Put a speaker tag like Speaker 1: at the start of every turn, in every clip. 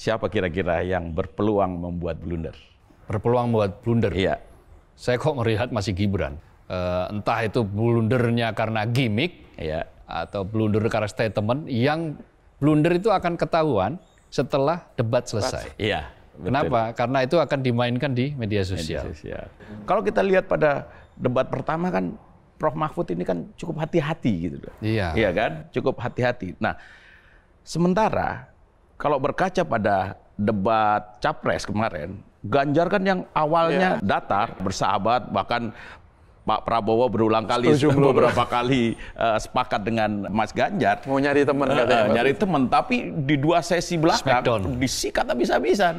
Speaker 1: siapa kira-kira yang berpeluang membuat blunder?
Speaker 2: Berpeluang membuat blunder?
Speaker 1: Iya.
Speaker 2: Saya kok melihat masih Gibran. Entah itu blundernya karena gimmick,
Speaker 1: Iya.
Speaker 2: atau blunder karena statement, yang blunder itu akan ketahuan setelah debat selesai.
Speaker 1: Iya. Betul.
Speaker 2: Kenapa? Karena itu akan dimainkan di media sosial.
Speaker 1: Kalau kita lihat pada debat pertama kan, Prof. Mahfud ini kan cukup hati-hati gitu.
Speaker 2: Iya.
Speaker 1: Iya kan? Cukup hati-hati. Nah, sementara kalau berkaca pada debat Capres kemarin, Ganjar kan yang awalnya datar, bersahabat, bahkan Pak Prabowo berulang kali, beberapa kali sepakat dengan Mas Ganjar.
Speaker 3: Mau nyari teman katanya.
Speaker 1: Nyari teman, tapi di 2 sesi belakang disikat habis-habisan.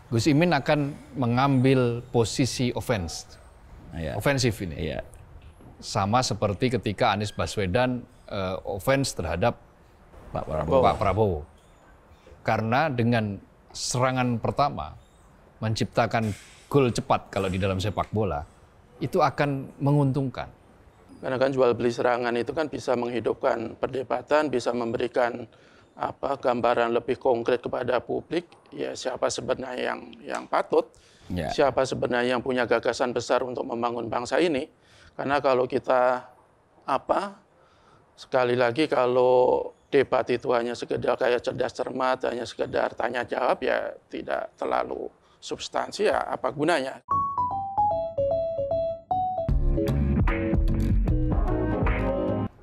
Speaker 2: Gus Imin akan mengambil posisi ofensif ini.
Speaker 1: Iya.
Speaker 2: Sama seperti ketika Anies Baswedan offense terhadap Pak Prabowo. Karena dengan serangan pertama menciptakan gol cepat kalau di dalam sepak bola, itu akan menguntungkan.
Speaker 3: Karena kan jual beli serangan itu kan bisa menghidupkan perdebatan, bisa memberikan gambaran lebih konkret kepada publik, ya siapa sebenarnya yang patut, siapa sebenarnya yang punya gagasan besar untuk membangun bangsa ini. Karena kalau kita sekali lagi kalau debat itu hanya sekedar kayak cerdas cermat, hanya sekedar tanya jawab, ya tidak terlalu substansi, ya apa gunanya.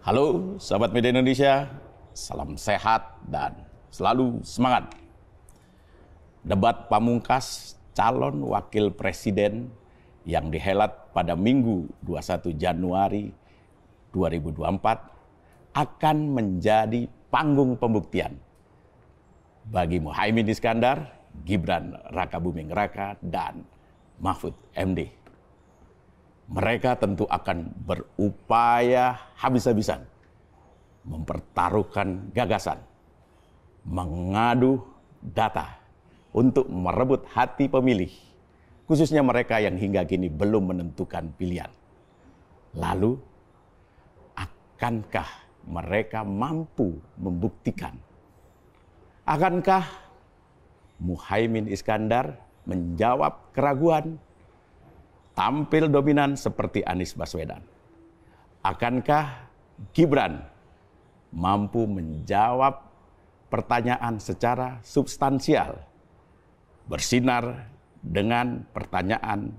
Speaker 1: Halo sahabat media Indonesia, salam sehat dan selalu semangat. Debat pamungkas calon wakil presiden yang dihelat pada Minggu 21 Januari 2024 akan menjadi panggung pembuktian bagi Muhaimin Iskandar, Gibran Rakabuming Raka, dan Mahfud MD. Mereka tentu akan berupaya habis-habisan mempertaruhkan gagasan, mengadu data untuk merebut hati pemilih, khususnya mereka yang hingga kini belum menentukan pilihan. Lalu, akankah mereka mampu membuktikan? Akankah Muhaimin Iskandar menjawab keraguan, tampil dominan seperti Anies Baswedan? Akankah Gibran mampu menjawab pertanyaan secara substansial, bersinar dengan pertanyaan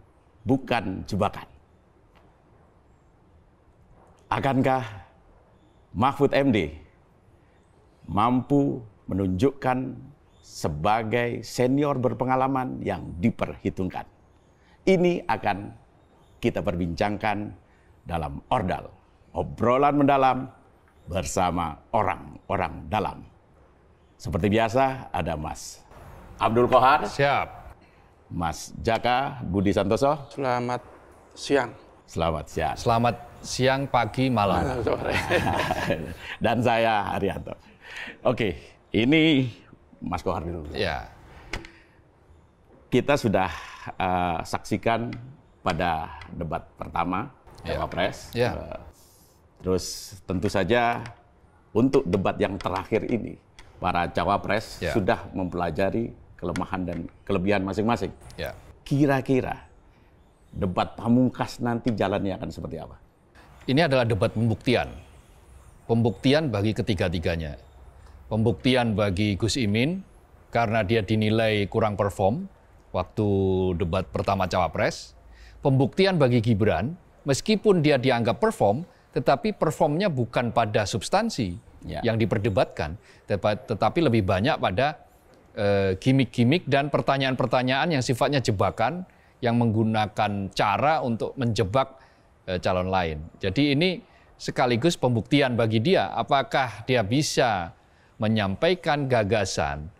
Speaker 1: bukan jebakan? Akankah Mahfud MD mampu menunjukkan sebagai senior berpengalaman yang diperhitungkan? Ini akan kita perbincangkan dalam Ordal, obrolan mendalam bersama orang-orang dalam. Seperti biasa ada Mas Abdul Kohar.
Speaker 2: Siap.
Speaker 1: Mas Jaka Budi Santoso.
Speaker 3: Selamat siang.
Speaker 1: Selamat siang.
Speaker 2: Selamat siang, pagi, malam.
Speaker 3: Sore.
Speaker 1: Dan saya Haryanto. Oke, ini Mas Kohar dulu.
Speaker 2: Ya.
Speaker 1: Kita sudah saksikan pada debat pertama Cawapres.
Speaker 2: Ya.
Speaker 1: Terus tentu saja untuk debat yang terakhir ini, para Cawapres sudah mempelajari kelemahan dan kelebihan masing-masing.
Speaker 2: Ya.
Speaker 1: Kira-kira debat pamungkas nanti jalannya akan seperti apa?
Speaker 2: Ini adalah debat pembuktian. Pembuktian bagi ketiga-tiganya. Pembuktian bagi Gus Imin karena dia dinilai kurang perform waktu debat pertama Cawapres. Pembuktian bagi Gibran, meskipun dia dianggap perform, tetapi performnya bukan pada substansi yang diperdebatkan, tetapi lebih banyak pada gimmick-gimmick dan pertanyaan-pertanyaan yang sifatnya jebakan, yang menggunakan cara untuk menjebak calon lain. Jadi ini sekaligus pembuktian bagi dia, apakah dia bisa menyampaikan gagasan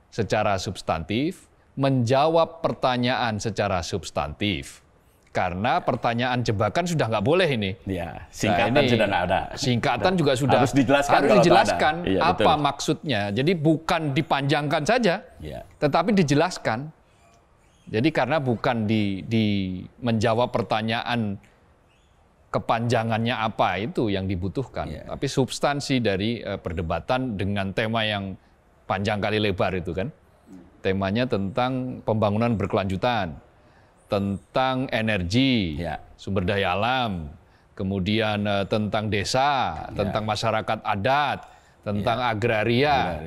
Speaker 2: secara substantif, menjawab pertanyaan secara substantif. Karena pertanyaan jebakan sudah nggak boleh ini.
Speaker 1: Ya, singkatan sudah nggak ada.
Speaker 2: Singkatan juga sudah
Speaker 1: harus dijelaskan,
Speaker 2: apa betul maksudnya. Jadi bukan dipanjangkan saja, tetapi dijelaskan. Jadi karena bukan di menjawab pertanyaan kepanjangannya apa itu yang dibutuhkan, tapi substansi dari perdebatan dengan tema yang panjang kali lebar itu kan. temanya tentang pembangunan berkelanjutan, tentang energi, sumber daya alam, kemudian tentang desa, tentang masyarakat adat, tentang agraria,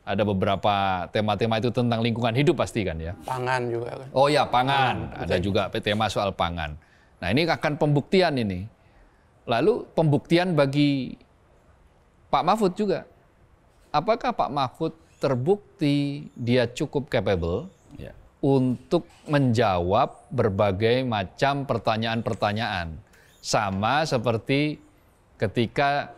Speaker 2: Ada beberapa tema-tema itu tentang lingkungan hidup pasti kan ya.
Speaker 3: Pangan juga kan.
Speaker 2: Oh ya, pangan. Ada juga tema soal pangan. Nah, ini akan pembuktian ini. Lalu pembuktian bagi Pak Mahfud juga. Apakah Pak Mahfud terbukti dia cukup capable untuk menjawab berbagai macam pertanyaan-pertanyaan. Sama seperti ketika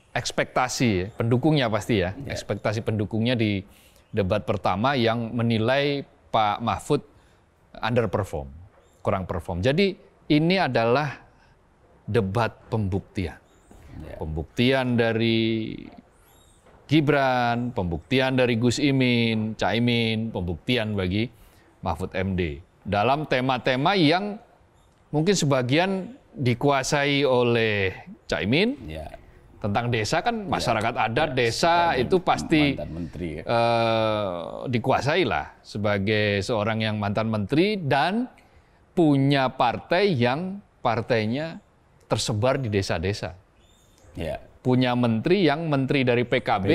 Speaker 2: ekspektasi pendukungnya pasti ekspektasi pendukungnya di debat pertama yang menilai Pak Mahfud underperform, kurang perform. Jadi ini adalah debat pembuktian. Pembuktian dari Gibran, pembuktian dari Gus Imin, Caimin, pembuktian bagi Mahfud MD. Dalam tema-tema yang mungkin sebagian dikuasai oleh Caimin, tentang desa kan masyarakat adat desa itu pasti dikuasai lah sebagai seorang yang mantan menteri dan punya partai yang partainya tersebar di desa-desa. Punya menteri yang menteri dari PKB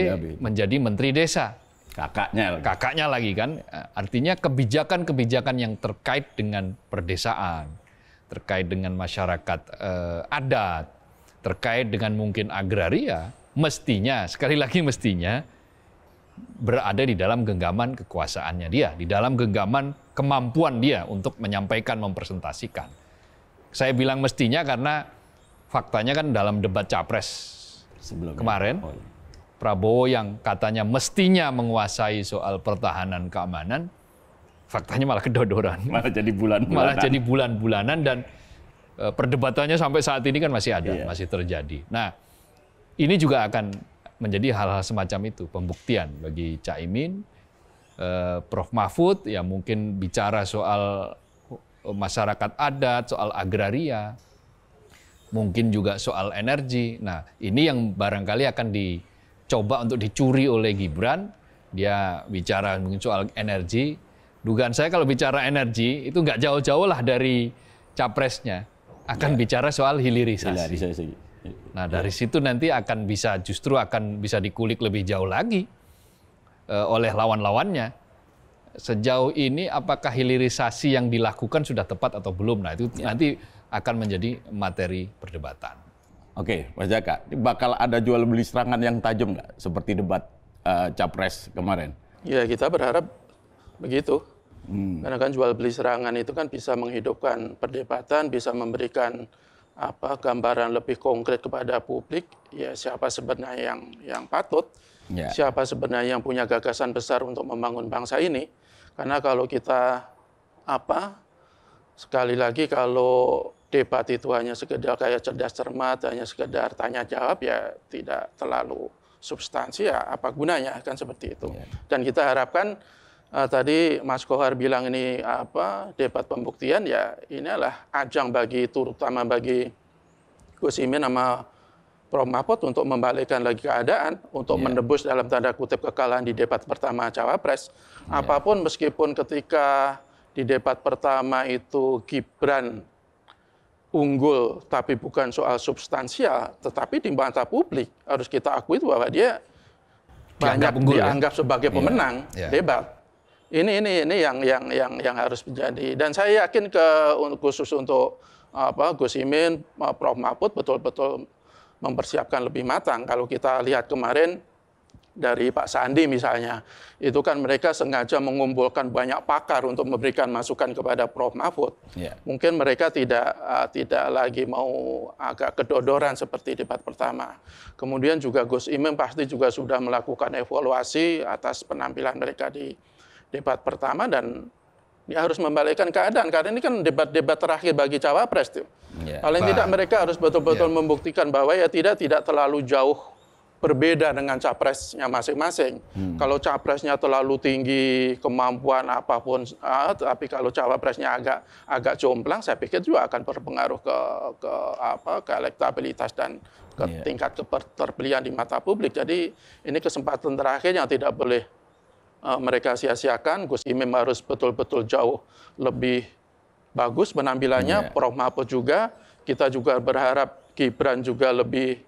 Speaker 2: menjadi menteri desa. Kakaknya lagi kan. Artinya kebijakan-kebijakan yang terkait dengan perdesaan, terkait dengan masyarakat adat, terkait dengan mungkin agraria, mestinya, sekali lagi mestinya, berada di dalam genggaman kekuasaannya dia, di dalam genggaman kemampuan dia untuk menyampaikan, mempresentasikan. Saya bilang mestinya karena faktanya kan dalam debat Capres kemarin, Prabowo yang katanya mestinya menguasai soal pertahanan keamanan, faktanya malah kedodoran. Malah jadi bulan-bulanan dan perdebatannya sampai saat ini kan masih ada, masih terjadi. Nah, ini juga akan menjadi hal-hal semacam itu, pembuktian bagi Caimin, Prof. Mahfud, ya mungkin bicara soal masyarakat adat, soal agraria, mungkin juga soal energi. Nah, ini yang barangkali akan dicoba untuk dicuri oleh Gibran. Dia bicara mungkin soal energi. Dugaan saya kalau bicara energi, itu nggak jauh-jauh lah dari capresnya. Akan bicara soal hilirisasi. Nah, dari situ nanti akan justru akan bisa dikulik lebih jauh lagi oleh lawan-lawannya. Sejauh ini apakah hilirisasi yang dilakukan sudah tepat atau belum? Nah, itu nanti akan menjadi materi perdebatan.
Speaker 1: Oke, Mas Jaka, bakal ada jual beli serangan yang tajam nggak seperti debat Capres kemarin?
Speaker 3: Ya, kita berharap begitu. Karena kan jual beli serangan itu kan bisa menghidupkan perdebatan, bisa memberikan gambaran lebih konkret kepada publik, ya siapa sebenarnya yang patut, siapa sebenarnya yang punya gagasan besar untuk membangun bangsa ini. Karena kalau kita sekali lagi kalau debat itu hanya sekedar kayak cerdas cermat, hanya sekedar tanya jawab, ya tidak terlalu substansi, ya apa gunanya, kan seperti itu. Dan kita harapkan tadi Mas Kohar bilang ini debat pembuktian, ya ini adalah ajang terutama bagi Gus Imin sama Prof. Mahfud untuk membalikkan lagi keadaan, untuk menebus dalam tanda kutip kekalahan di debat pertama Cawapres. Apapun meskipun ketika di debat pertama itu Gibran unggul, tapi bukan soal substansial, tetapi di mata publik harus kita akui bahwa dia banyak dianggap sebagai pemenang debat. Ini yang harus menjadi, dan saya yakin khusus untuk Gus Imin, Prof. Mahfud betul-betul mempersiapkan lebih matang. Kalau kita lihat kemarin dari Pak Sandi misalnya, itu kan mereka sengaja mengumpulkan banyak pakar untuk memberikan masukan kepada Prof. Mahfud. Mungkin mereka tidak lagi mau agak kedodoran seperti debat pertama. Kemudian juga Gus Imin pasti juga sudah melakukan evaluasi atas penampilan mereka di debat pertama, dan dia harus membalikkan keadaan, karena ini kan debat-debat terakhir bagi Cawapres tuh. Paling tidak mereka harus betul-betul membuktikan bahwa ya tidak terlalu jauh berbeda dengan capresnya masing-masing. Kalau capresnya terlalu tinggi kemampuan apapun, tapi kalau cawapresnya agak jomplang, saya pikir juga akan berpengaruh ke elektabilitas dan ke tingkat keterpilihan di mata publik. Jadi ini kesempatan terakhir yang tidak boleh mereka sia-siakan. Gus Imin harus betul-betul jauh lebih bagus penampilannya, Prof. Mahfud juga. Kita juga berharap Gibran juga lebih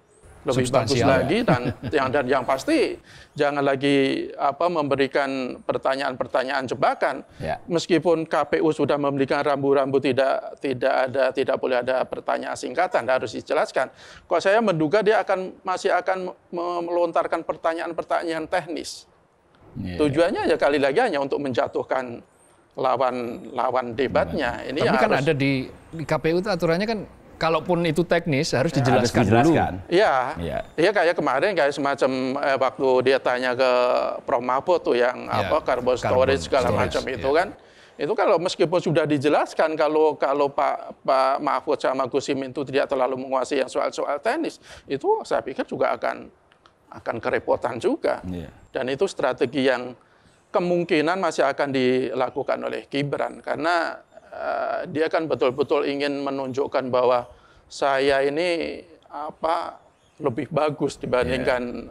Speaker 3: bagus lagi, dan yang pasti jangan lagi memberikan pertanyaan-pertanyaan jebakan. Meskipun KPU sudah memberikan rambu-rambu tidak boleh ada pertanyaan singkatan, harus dijelaskan. Kok saya menduga dia masih akan melontarkan pertanyaan-pertanyaan teknis. Tujuannya ya kali lagi hanya untuk menjatuhkan lawan debatnya. Ini
Speaker 2: tapi kan ada di KPU itu aturannya kan, kalaupun itu teknis harus dijelaskan dulu.
Speaker 3: Iya, kayak kemarin kayak semacam waktu dia tanya ke Prof. Mahfud tuh yang carbon storage segala macam itu kan. Itu kalau meskipun sudah dijelaskan kalau Pak Mahfud sama Gus Imin itu tidak terlalu menguasai yang soal-soal teknis, itu saya pikir juga akan kerepotan juga. Dan itu strategi yang kemungkinan masih akan dilakukan oleh Gibran, karena dia kan betul-betul ingin menunjukkan bahwa saya ini lebih bagus dibandingkan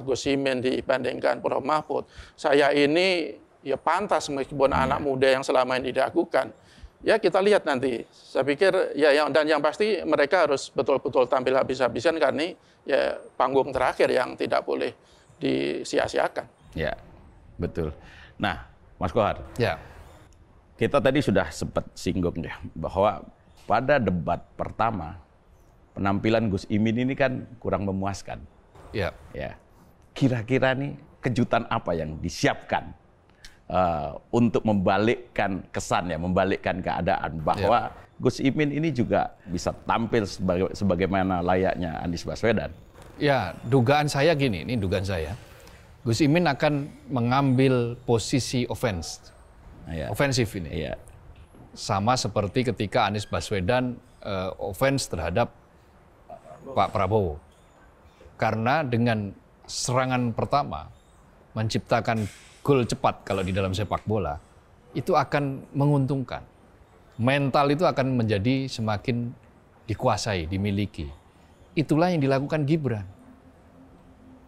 Speaker 3: Gus Imin, dibandingkan Prof. Mahfud. Saya ini ya pantas meskipun anak muda yang selama ini dilakukan. Ya kita lihat nanti. Saya pikir dan yang pasti mereka harus betul-betul tampil habis-habisan, karena ini ya panggung terakhir yang tidak boleh disia-siakan.
Speaker 1: Ya, betul. Nah, Mas Kohar.
Speaker 2: Ya.
Speaker 1: Kita tadi sudah sempat singgung ya, bahwa pada debat pertama, penampilan Gus Imin ini kan kurang memuaskan. Ya. Kira-kira nih kejutan apa yang disiapkan untuk membalikkan kesannya, membalikkan keadaan bahwa Gus Imin ini juga bisa tampil sebagaimana layaknya Anies Baswedan?
Speaker 2: Ya, dugaan saya gini, ini dugaan saya. Gus Imin akan mengambil posisi ofensif ini. Sama seperti ketika Anies Baswedan offense terhadap Pak Prabowo. Karena dengan serangan pertama menciptakan gol cepat kalau di dalam sepak bola, itu akan menguntungkan. Mental itu akan menjadi semakin dikuasai, dimiliki. Itulah yang dilakukan Gibran.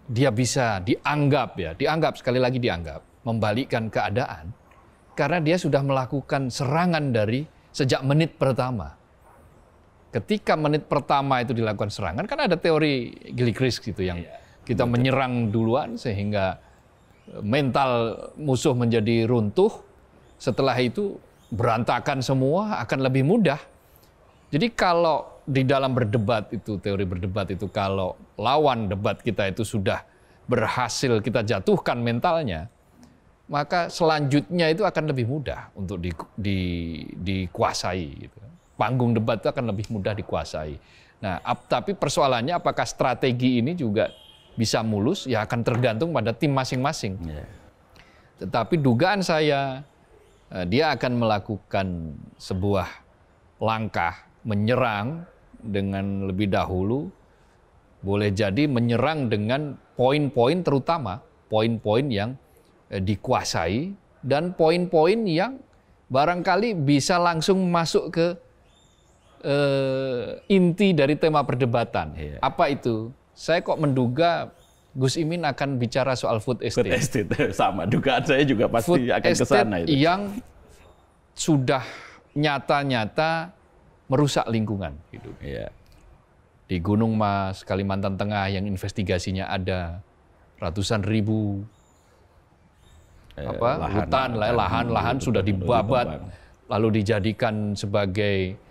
Speaker 2: Dia bisa dianggap sekali lagi dianggap, membalikkan keadaan. Karena dia sudah melakukan serangan dari sejak menit pertama. Ketika menit pertama itu dilakukan serangan, kan ada teori Gilchrist gitu yang kita menyerang duluan sehingga mental musuh menjadi runtuh. Setelah itu berantakan semua, akan lebih mudah. Jadi kalau di dalam berdebat itu, teori berdebat itu, kalau lawan debat kita itu sudah berhasil kita jatuhkan mentalnya, maka selanjutnya itu akan lebih mudah untuk dikuasai. Gitu. Panggung debat itu akan lebih mudah dikuasai. Nah, tapi persoalannya apakah strategi ini juga bisa mulus? Ya akan tergantung pada tim masing-masing. Tetapi dugaan saya, dia akan melakukan sebuah langkah menyerang dengan lebih dahulu. Boleh jadi menyerang dengan poin-poin terutama, poin-poin yang dikuasai dan poin-poin yang barangkali bisa langsung masuk ke inti dari tema perdebatan. Apa itu? Saya kok menduga Gus Imin akan bicara soal food estate.
Speaker 1: Food estate, sama. Dugaan saya juga pasti food akan ke sana itu.
Speaker 2: Yang sudah nyata-nyata merusak lingkungan. Gitu. Di Gunung Mas, Kalimantan Tengah yang investigasinya ada ratusan ribu lahan sudah dibabat, lalu dijadikan sebagai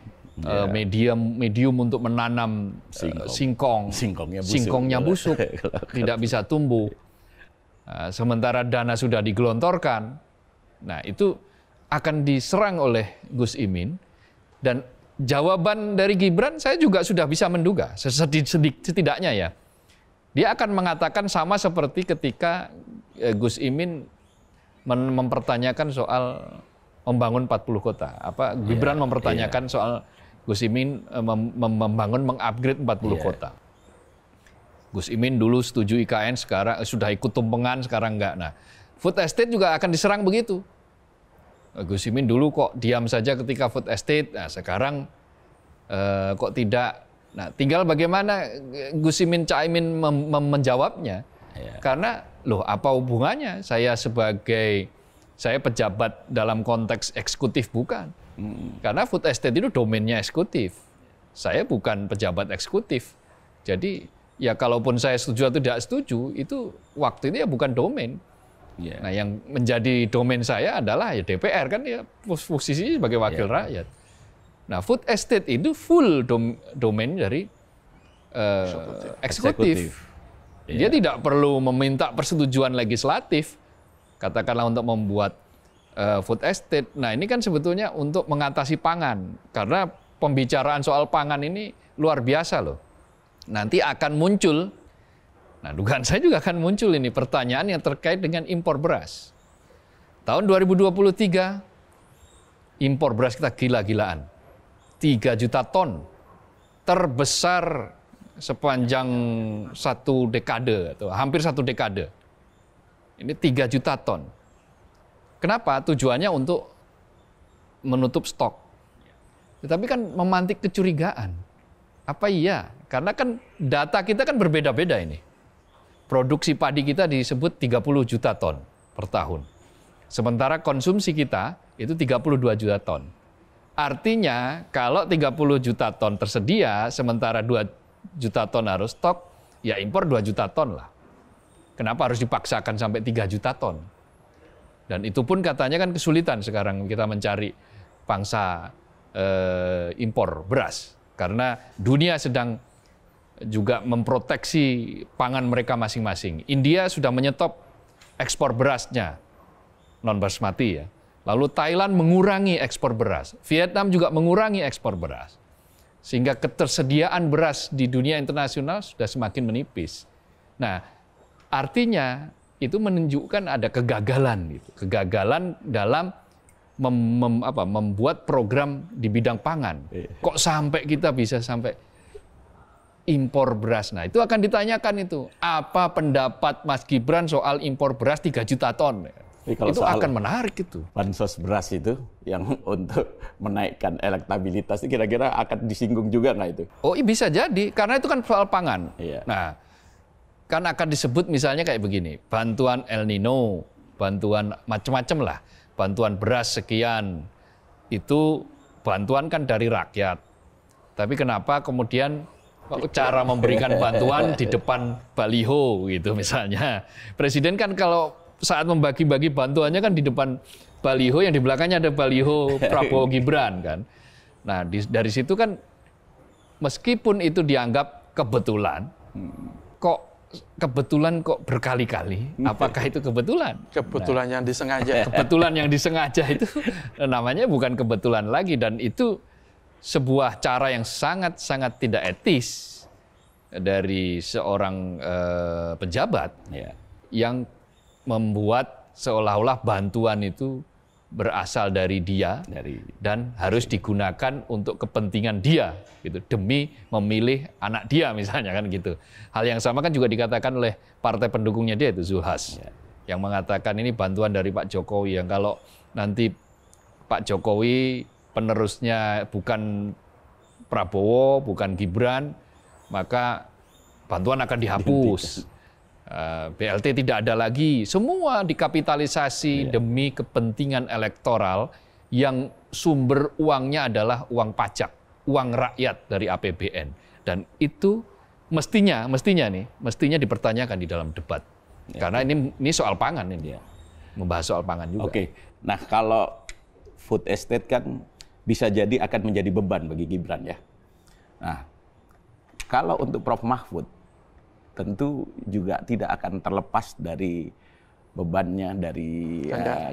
Speaker 2: medium untuk menanam singkongnya busuk, tidak bisa tumbuh. Sementara dana sudah digelontorkan, nah itu akan diserang oleh Gus Imin, dan jawaban dari Gibran saya juga sudah bisa menduga, setidaknya ya, dia akan mengatakan sama seperti ketika Gus Imin mempertanyakan soal membangun 40 kota. Gibran mempertanyakan soal Gus Imin membangun, mengupgrade 40 kota. Gus Imin dulu setuju IKN, sekarang sudah ikut tumpengan, sekarang enggak. Nah, food estate juga akan diserang begitu. Gus Imin dulu kok diam saja ketika food estate, nah sekarang kok tidak. Nah, tinggal bagaimana Gus Imin, Caimin menjawabnya. Karena Loh, apa hubungannya? Saya pejabat dalam konteks eksekutif bukan. Karena food estate itu domainnya eksekutif. Saya bukan pejabat eksekutif. Jadi ya kalaupun saya setuju atau tidak setuju, itu waktu itu ya bukan domain.
Speaker 1: Yeah.
Speaker 2: Nah, yang menjadi domain saya adalah ya DPR kan ya posisinya sebagai wakil rakyat. Nah, food estate itu full domain dari eksekutif. Dia tidak perlu meminta persetujuan legislatif, katakanlah untuk membuat food estate. Nah, ini kan sebetulnya untuk mengatasi pangan, karena pembicaraan soal pangan ini luar biasa loh. Nanti akan muncul, nah dugaan saya juga akan muncul ini pertanyaan yang terkait dengan impor beras. Tahun 2023, impor beras kita gila-gilaan. 3 juta ton, terbesar sepanjang 1 dekade atau hampir 1 dekade. Ini 3 juta ton. Kenapa? Tujuannya untuk menutup stok. Tetapi kan memantik kecurigaan. Apa iya? Karena kan data kita kan berbeda-beda ini. Produksi padi kita disebut 30 juta ton per tahun. Sementara konsumsi kita itu 32 juta ton. Artinya kalau 30 juta ton tersedia, sementara 2 juta ton harus stok, ya impor 2 juta ton lah. Kenapa harus dipaksakan sampai 3 juta ton? Dan itu pun katanya kan kesulitan sekarang kita mencari pangsa impor beras. Karena dunia sedang juga memproteksi pangan mereka masing-masing. India sudah menyetop ekspor berasnya, non-basmati ya. Lalu Thailand mengurangi ekspor beras. Vietnam juga mengurangi ekspor beras. Sehingga ketersediaan beras di dunia internasional sudah semakin menipis. Nah, artinya itu menunjukkan ada kegagalan gitu. Kegagalan dalam membuat program di bidang pangan. Kok sampai kita bisa sampai impor beras? Nah, itu akan ditanyakan itu. Apa pendapat Mas Gibran soal impor beras 3 juta ton? Itu akan menarik itu.
Speaker 1: Bansos beras itu yang untuk menaikkan elektabilitas, kira-kira akan disinggung juga nggak itu?
Speaker 2: Oh, bisa jadi. Karena itu kan soal pangan.
Speaker 1: Iya.
Speaker 2: Nah, kan akan disebut misalnya kayak begini, bantuan El Nino, bantuan macam-macam lah, bantuan beras sekian, itu bantuan kan dari rakyat. Tapi kenapa kemudian cara memberikan bantuan di depan baliho gitu misalnya. Presiden kan kalau saat membagi-bagi bantuannya kan di depan baliho, yang di belakangnya ada baliho Prabowo Gibran kan. Nah, dari situ kan meskipun itu dianggap kebetulan, kok berkali-kali, apakah itu kebetulan?
Speaker 3: Kebetulan yang disengaja.
Speaker 2: Kebetulan yang disengaja itu namanya bukan kebetulan lagi, dan itu sebuah cara yang sangat-sangat tidak etis dari seorang pejabat yang membuat seolah-olah bantuan itu berasal dari dia dan harus digunakan untuk kepentingan dia gitu, demi memilih anak dia misalnya kan gitu. Hal yang sama kan juga dikatakan oleh partai pendukungnya dia itu Zulhas yang mengatakan ini bantuan dari Pak Jokowi, yang kalau nanti Pak Jokowi penerusnya bukan Prabowo, bukan Gibran, maka bantuan akan dihapus. BLT tidak ada lagi, semua dikapitalisasi demi kepentingan elektoral yang sumber uangnya adalah uang pajak, uang rakyat dari APBN, dan itu mestinya dipertanyakan di dalam debat, karena ini soal pangan ini, membahas soal pangan juga.
Speaker 1: Oke, nah kalau food estate kan bisa jadi akan menjadi beban bagi Gibran ya. Nah, kalau untuk Prof. Mahfud tentu juga tidak akan terlepas dari bebannya dari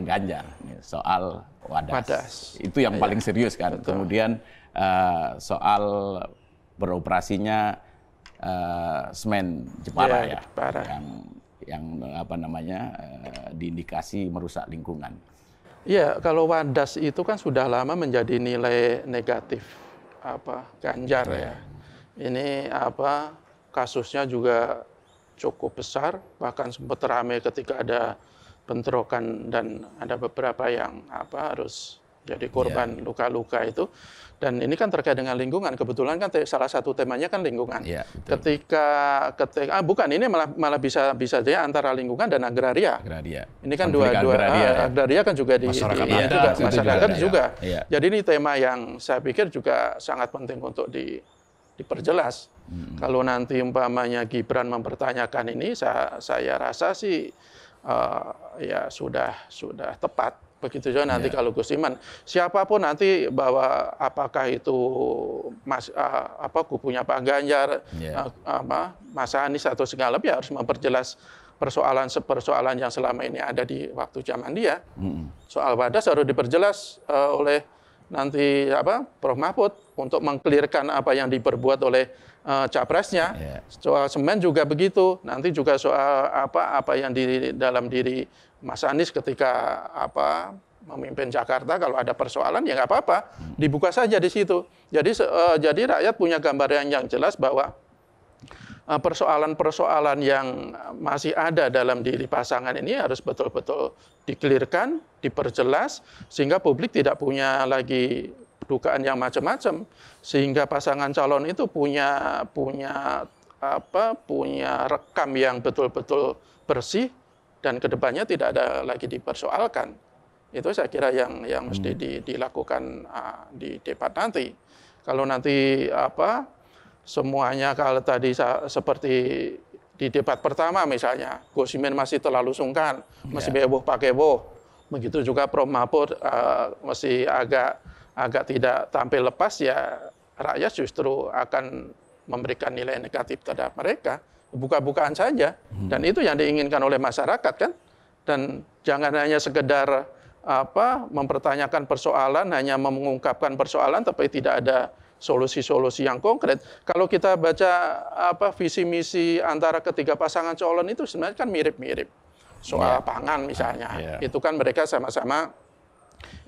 Speaker 1: Ganjar soal wadas. Itu yang paling serius kan. Betul. Kemudian soal beroperasinya semen Jepara
Speaker 3: Jepara.
Speaker 1: yang apa namanya diindikasi merusak lingkungan.
Speaker 3: Iya, kalau wadas itu kan sudah lama menjadi nilai negatif Ganjar ya. Ini kasusnya juga cukup besar, bahkan sempat ramai ketika ada bentrokan dan ada beberapa yang harus jadi korban luka-luka itu. Dan ini kan terkait dengan lingkungan. Kebetulan kan salah satu temanya kan lingkungan.
Speaker 1: Ya,
Speaker 3: ketika bukan, ini malah bisa jadi antara lingkungan dan agraria. Ini kan agraria kan juga masyarakat juga.
Speaker 1: Ya.
Speaker 3: Jadi ini tema yang saya pikir juga sangat penting untuk diperjelas. Kalau nanti umpamanya Gibran mempertanyakan ini, saya rasa sih ya sudah tepat. Begitu juga nanti kalau Gus Iman, siapapun nanti bahwa apakah itu kubunya Pak Ganjar, Mas Anies atau segala, ya harus memperjelas persoalan yang selama ini ada di waktu zaman dia. Soal wadas harus diperjelas oleh nanti Prof Mahfud untuk mengklirkan apa yang diperbuat oleh capresnya. Soal semen juga begitu. Nanti juga soal apa yang di dalam diri Mas Anies ketika memimpin Jakarta, kalau ada persoalan ya nggak apa-apa, dibuka saja di situ. Jadi rakyat punya gambaran yang jelas bahwa persoalan-persoalan yang masih ada dalam diri pasangan ini harus betul-betul dikelirkan, diperjelas, sehingga publik tidak punya lagi dugaan yang macam-macam, sehingga pasangan calon itu punya rekam yang betul-betul bersih, dan kedepannya tidak ada lagi dipersoalkan. Itu saya kira yang mesti dilakukan di debat nanti. Kalau nanti semuanya kalau tadi seperti di debat pertama misalnya, Gus Imin masih terlalu sungkan, masih heboh pakai heboh. Begitu juga Prof Mahfud masih agak tidak tampil lepas, ya rakyat justru akan memberikan nilai negatif terhadap mereka. Buka-bukaan saja, dan itu yang diinginkan oleh masyarakat kan. Dan jangan hanya sekedar mempertanyakan persoalan, hanya mengungkapkan persoalan tapi tidak ada solusi-solusi yang konkret. Kalau kita baca visi misi antara ketiga pasangan calon itu sebenarnya kan mirip-mirip. Soal pangan misalnya, itu kan mereka sama-sama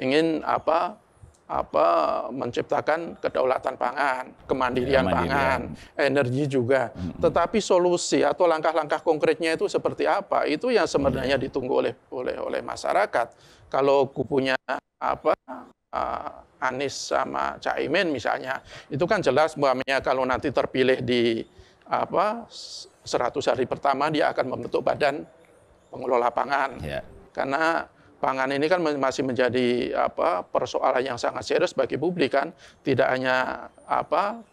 Speaker 3: ingin menciptakan kedaulatan pangan, kemandirian pangan, energi juga. Tetapi solusi atau langkah-langkah konkretnya itu seperti apa? Itu yang sebenarnya ditunggu oleh masyarakat. Kalau kupunya Anies sama Caimin misalnya, itu kan jelas bahwa kalau nanti terpilih di 100 hari pertama dia akan membentuk badan pengelola pangan. Karena pangan ini kan masih menjadi persoalan yang sangat serius bagi publik kan. Tidak hanya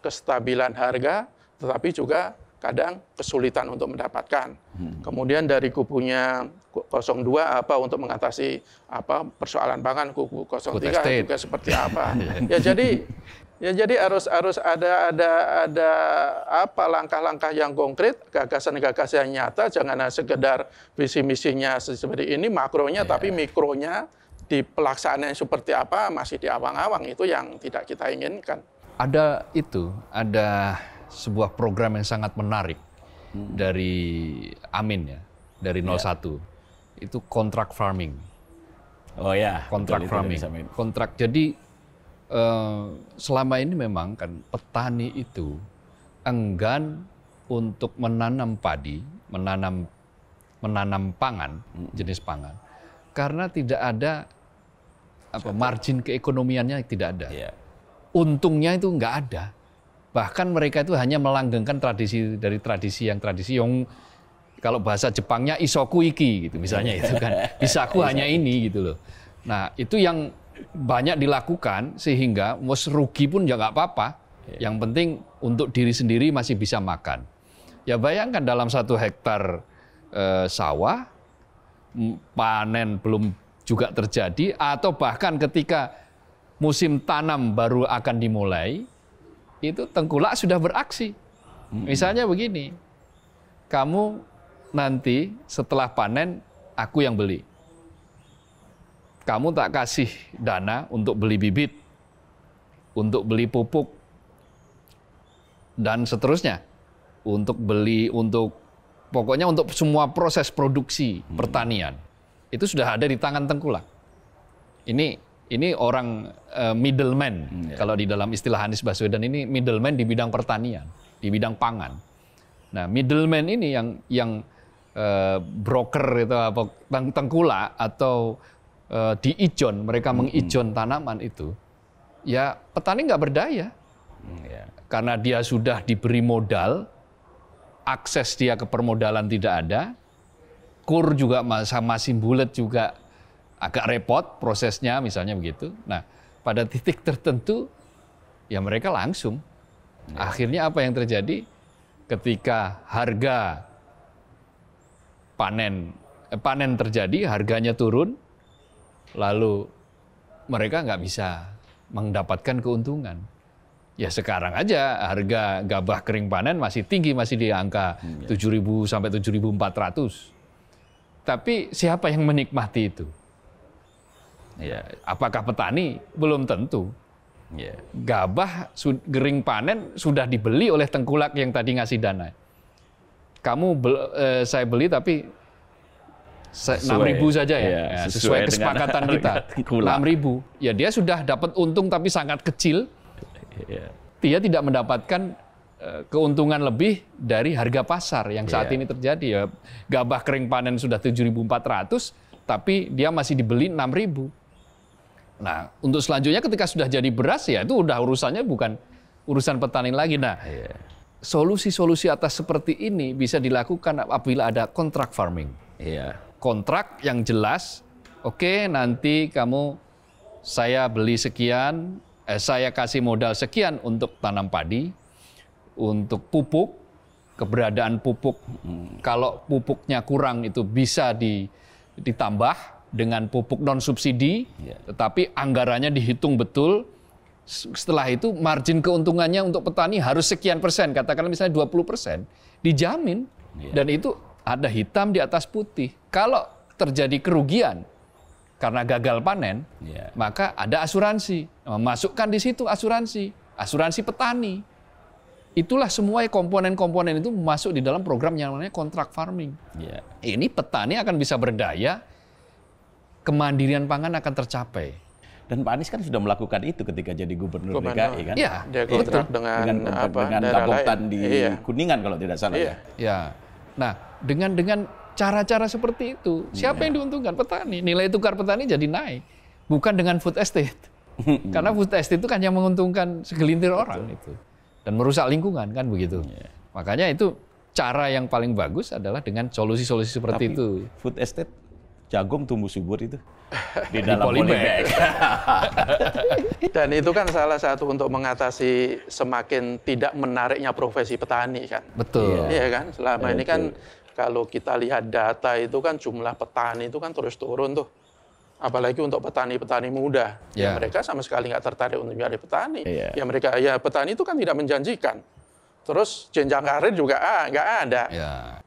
Speaker 3: kestabilan harga, tetapi juga kadang kesulitan untuk mendapatkan. Kemudian dari kubunya 02 untuk mengatasi persoalan pangan, kubu 03 juga seperti apa. Ya jadi harus ada langkah-langkah yang konkret, gagasan-gagasan yang nyata, jangan hanya sekedar visi misinya seperti ini makronya, tapi mikronya di pelaksanaan seperti apa masih di awang-awang, itu yang tidak kita inginkan.
Speaker 2: Ada sebuah program yang sangat menarik dari Amin ya, dari 01. Itu kontrak farming.
Speaker 1: Oh ya,
Speaker 2: kontrak farming. Kontrak. Jadi selama ini memang kan petani itu enggan untuk menanam padi, menanam pangan, jenis pangan, karena tidak ada margin keekonomiannya tidak ada. Untungnya itu nggak ada. Bahkan mereka itu hanya melanggengkan tradisi yang kalau bahasa Jepangnya isoku iki gitu misalnya itu kan. Bisaku hanya ini gitu loh. Nah, itu yang banyak dilakukan sehingga mau rugi pun ya nggak apa-apa. Yang penting untuk diri sendiri masih bisa makan. Ya bayangkan dalam 1 hektar sawah panen belum juga terjadi, atau bahkan ketika musim tanam baru akan dimulai, itu tengkulak sudah beraksi. Misalnya begini, kamu nanti setelah panen aku yang beli. Kamu tak kasih dana untuk beli bibit, untuk beli pupuk, dan seterusnya. Pokoknya untuk semua proses produksi pertanian. Itu sudah ada di tangan tengkulak. Ini orang middleman. Kalau di dalam istilah Anies Baswedan ini middleman di bidang pertanian, di bidang pangan. Nah, middleman ini yang broker itu tengkulak atau diijon, mereka mengijon tanaman itu, ya petani nggak berdaya. Karena dia sudah diberi modal, akses dia ke permodalan tidak ada, kur juga masih bulat juga agak repot prosesnya misalnya begitu. Nah, pada titik tertentu ya mereka langsung. Akhirnya apa yang terjadi ketika harga panen terjadi, harganya turun, lalu mereka nggak bisa mendapatkan keuntungan. Ya sekarang aja harga gabah kering panen masih tinggi, masih di angka 7.000 sampai 7.400. Tapi siapa yang menikmati itu? Ya, apakah petani? Belum tentu. Gabah kering panen sudah dibeli oleh tengkulak yang tadi ngasih dana. Saya beli tapi 6.000 saja ya, sesuai kesepakatan kita. 6.000. Ya dia sudah dapat untung tapi sangat kecil. Dia tidak mendapatkan keuntungan lebih dari harga pasar yang saat ini terjadi. Ya, gabah kering panen sudah 7.400, tapi dia masih dibeli 6.000. Nah, untuk selanjutnya ketika sudah jadi beras, ya itu udah urusannya bukan urusan petani lagi. Nah, solusi-solusi atas seperti ini bisa dilakukan apabila ada kontrak farming. Kontrak yang jelas, oke, nanti saya beli sekian, saya kasih modal sekian untuk tanam padi, untuk pupuk, keberadaan pupuk. Kalau pupuknya kurang itu bisa ditambah dengan pupuk non-subsidi, tetapi anggarannya dihitung betul. Setelah itu margin keuntungannya untuk petani harus sekian persen, katakanlah misalnya 20%, dijamin. Dan itu ada hitam di atas putih. Kalau terjadi kerugian karena gagal panen, maka ada asuransi. Masukkan di situ asuransi petani. Itulah semua komponen-komponen itu masuk di dalam program yang namanya kontrak farming. Ini petani akan bisa berdaya, kemandirian pangan akan tercapai.
Speaker 1: Dan Pak Anies kan sudah melakukan itu ketika jadi gubernur DKI kan?
Speaker 2: Iya,
Speaker 3: dia kontrak dengan
Speaker 1: Kapoktan di Kuningan kalau tidak salah
Speaker 2: ya. Nah, dengan cara-cara seperti itu, siapa yang diuntungkan? Petani. Nilai tukar petani jadi naik. Bukan dengan food estate. Karena food estate itu kan yang menguntungkan segelintir orang itu. Dan merusak lingkungan, kan begitu. Makanya itu cara yang paling bagus adalah dengan solusi-solusi seperti itu.
Speaker 1: Food estate, jagung tumbuh subur itu. Di dalam polybag.
Speaker 3: Dan itu kan salah satu untuk mengatasi semakin tidak menariknya profesi petani kan.
Speaker 2: Betul.
Speaker 3: Iya kan, selama ini kan kalau kita lihat data itu kan jumlah petani itu kan terus turun tuh. Apalagi untuk petani-petani muda. Ya mereka sama sekali nggak tertarik untuk menjadi petani. Ya petani itu kan tidak menjanjikan. Terus jenjang karir juga nggak ada.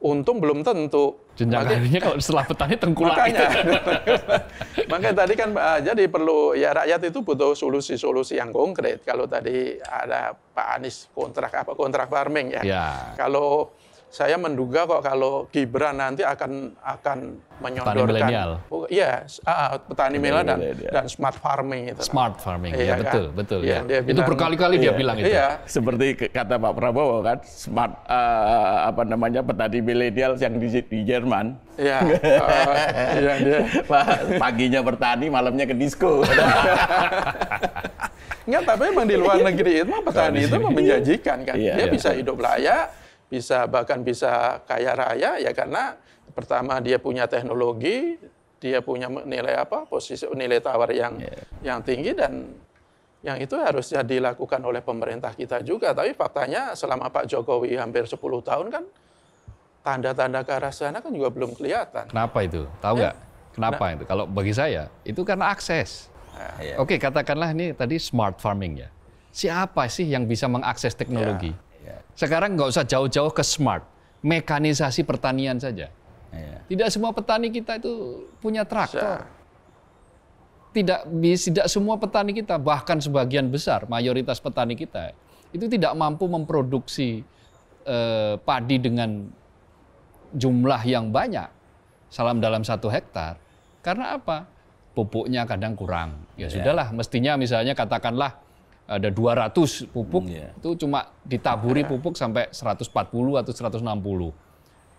Speaker 3: Untung belum tentu.
Speaker 2: Jenjang karirnya kalau setelah petani tengkulak.
Speaker 3: Makanya tadi kan jadi perlu, ya rakyat itu butuh solusi-solusi yang konkret. Kalau tadi ada Pak Anies kontrak farming ya. Kalau saya menduga kok kalau Gibran nanti akan menyodorkan petani milenial dan smart farming itu.
Speaker 2: Smart farming, ya kan? betul.
Speaker 3: Ya.
Speaker 2: Itu berkali-kali dia bilang itu.
Speaker 1: Seperti kata Pak Prabowo kan, smart petani milenial yang di Jerman. Paginya bertani, malamnya ke disco.
Speaker 3: Enggak, tapi memang di luar negeri itu petani itu menjanjikan kan. Dia bisa hidup layak, bahkan bisa kaya raya ya karena pertama dia punya teknologi, dia punya nilai tawar yang tinggi, dan yang itu harusnya dilakukan oleh pemerintah kita juga. Tapi faktanya selama Pak Jokowi hampir 10 tahun kan tanda-tanda ke arah sana kan juga belum kelihatan.
Speaker 2: Kenapa itu? Tahu nggak? Kenapa itu? Kalau bagi saya itu karena akses. Oke, katakanlah ini tadi smart farming ya. Siapa sih yang bisa mengakses teknologi? Sekarang nggak usah jauh-jauh ke smart, mekanisasi pertanian saja. Tidak semua petani kita itu punya traktor. Tidak semua petani kita, bahkan sebagian besar, mayoritas petani kita, itu tidak mampu memproduksi padi dengan jumlah yang banyak dalam 1 hektar. Karena apa? Pupuknya kadang kurang. Ya sudahlah, mestinya misalnya katakanlah ada 200 pupuk, itu cuma ditaburi pupuk sampai 140 atau 160.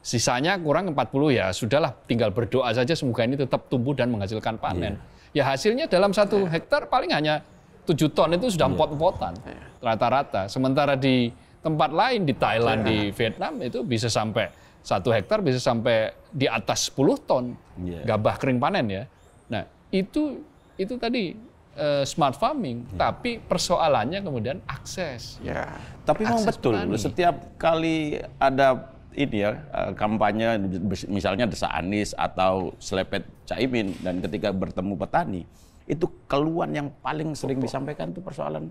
Speaker 2: Sisanya kurang 40, ya sudahlah, tinggal berdoa saja semoga ini tetap tumbuh dan menghasilkan panen. Ya hasilnya dalam 1 hektar paling hanya 7 ton itu sudah empot-empotan rata-rata. Sementara di tempat lain di Thailand, di Vietnam itu bisa sampai 1 hektar bisa sampai di atas 10 ton gabah kering panen ya. Nah itu tadi smart farming, tapi persoalannya kemudian akses.
Speaker 1: Ya. Tapi memang
Speaker 2: Akses
Speaker 1: betul,
Speaker 2: petani.
Speaker 1: setiap kali ada ini ya kampanye misalnya Desa Anies atau Selepet Caimin dan ketika bertemu petani, itu keluhan yang paling sering disampaikan itu persoalan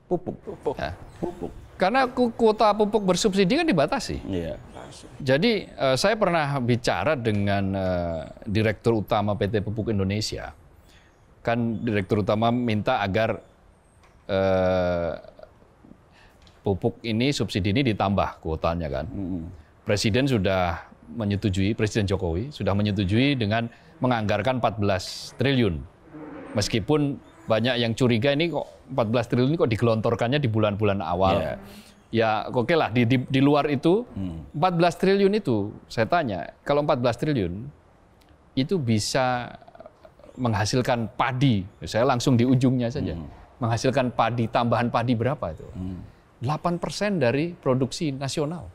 Speaker 1: pupuk.
Speaker 2: Ya.
Speaker 1: Pupuk.
Speaker 2: Karena kuota pupuk bersubsidi kan dibatasi.
Speaker 1: Iya.
Speaker 2: Jadi saya pernah bicara dengan Direktur Utama PT Pupuk Indonesia. Kan Direktur Utama minta agar pupuk ini, subsidi ini ditambah kuotanya kan. Presiden sudah menyetujui, Presiden Jokowi sudah menyetujui dengan menganggarkan 14 triliun. Meskipun banyak yang curiga ini kok 14 triliun ini kok digelontorkannya di bulan-bulan awal. Ya oke lah, di luar itu 14 triliun itu saya tanya, kalau 14 triliun itu bisa menghasilkan padi, saya langsung di ujungnya saja, menghasilkan padi, tambahan padi berapa itu? 8% dari produksi nasional.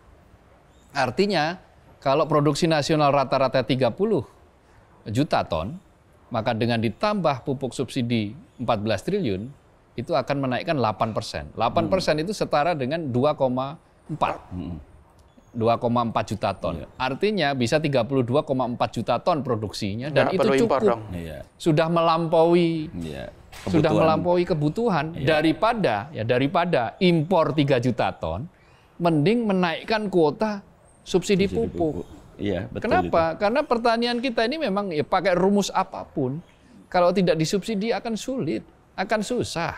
Speaker 2: Artinya kalau produksi nasional rata-rata 30 juta ton, maka dengan ditambah pupuk subsidi 14 triliun, itu akan menaikkan 8%. 8% itu setara dengan 2,4 juta ton. Artinya bisa 32,4 juta ton produksinya dan itu cukup. Sudah melampaui kebutuhan daripada impor 3 juta ton, mending menaikkan kuota subsidi pupuk.
Speaker 1: Iya, betul.
Speaker 2: Kenapa? Karena pertanian kita ini memang ya, pakai rumus apapun, kalau tidak disubsidi akan sulit, akan susah.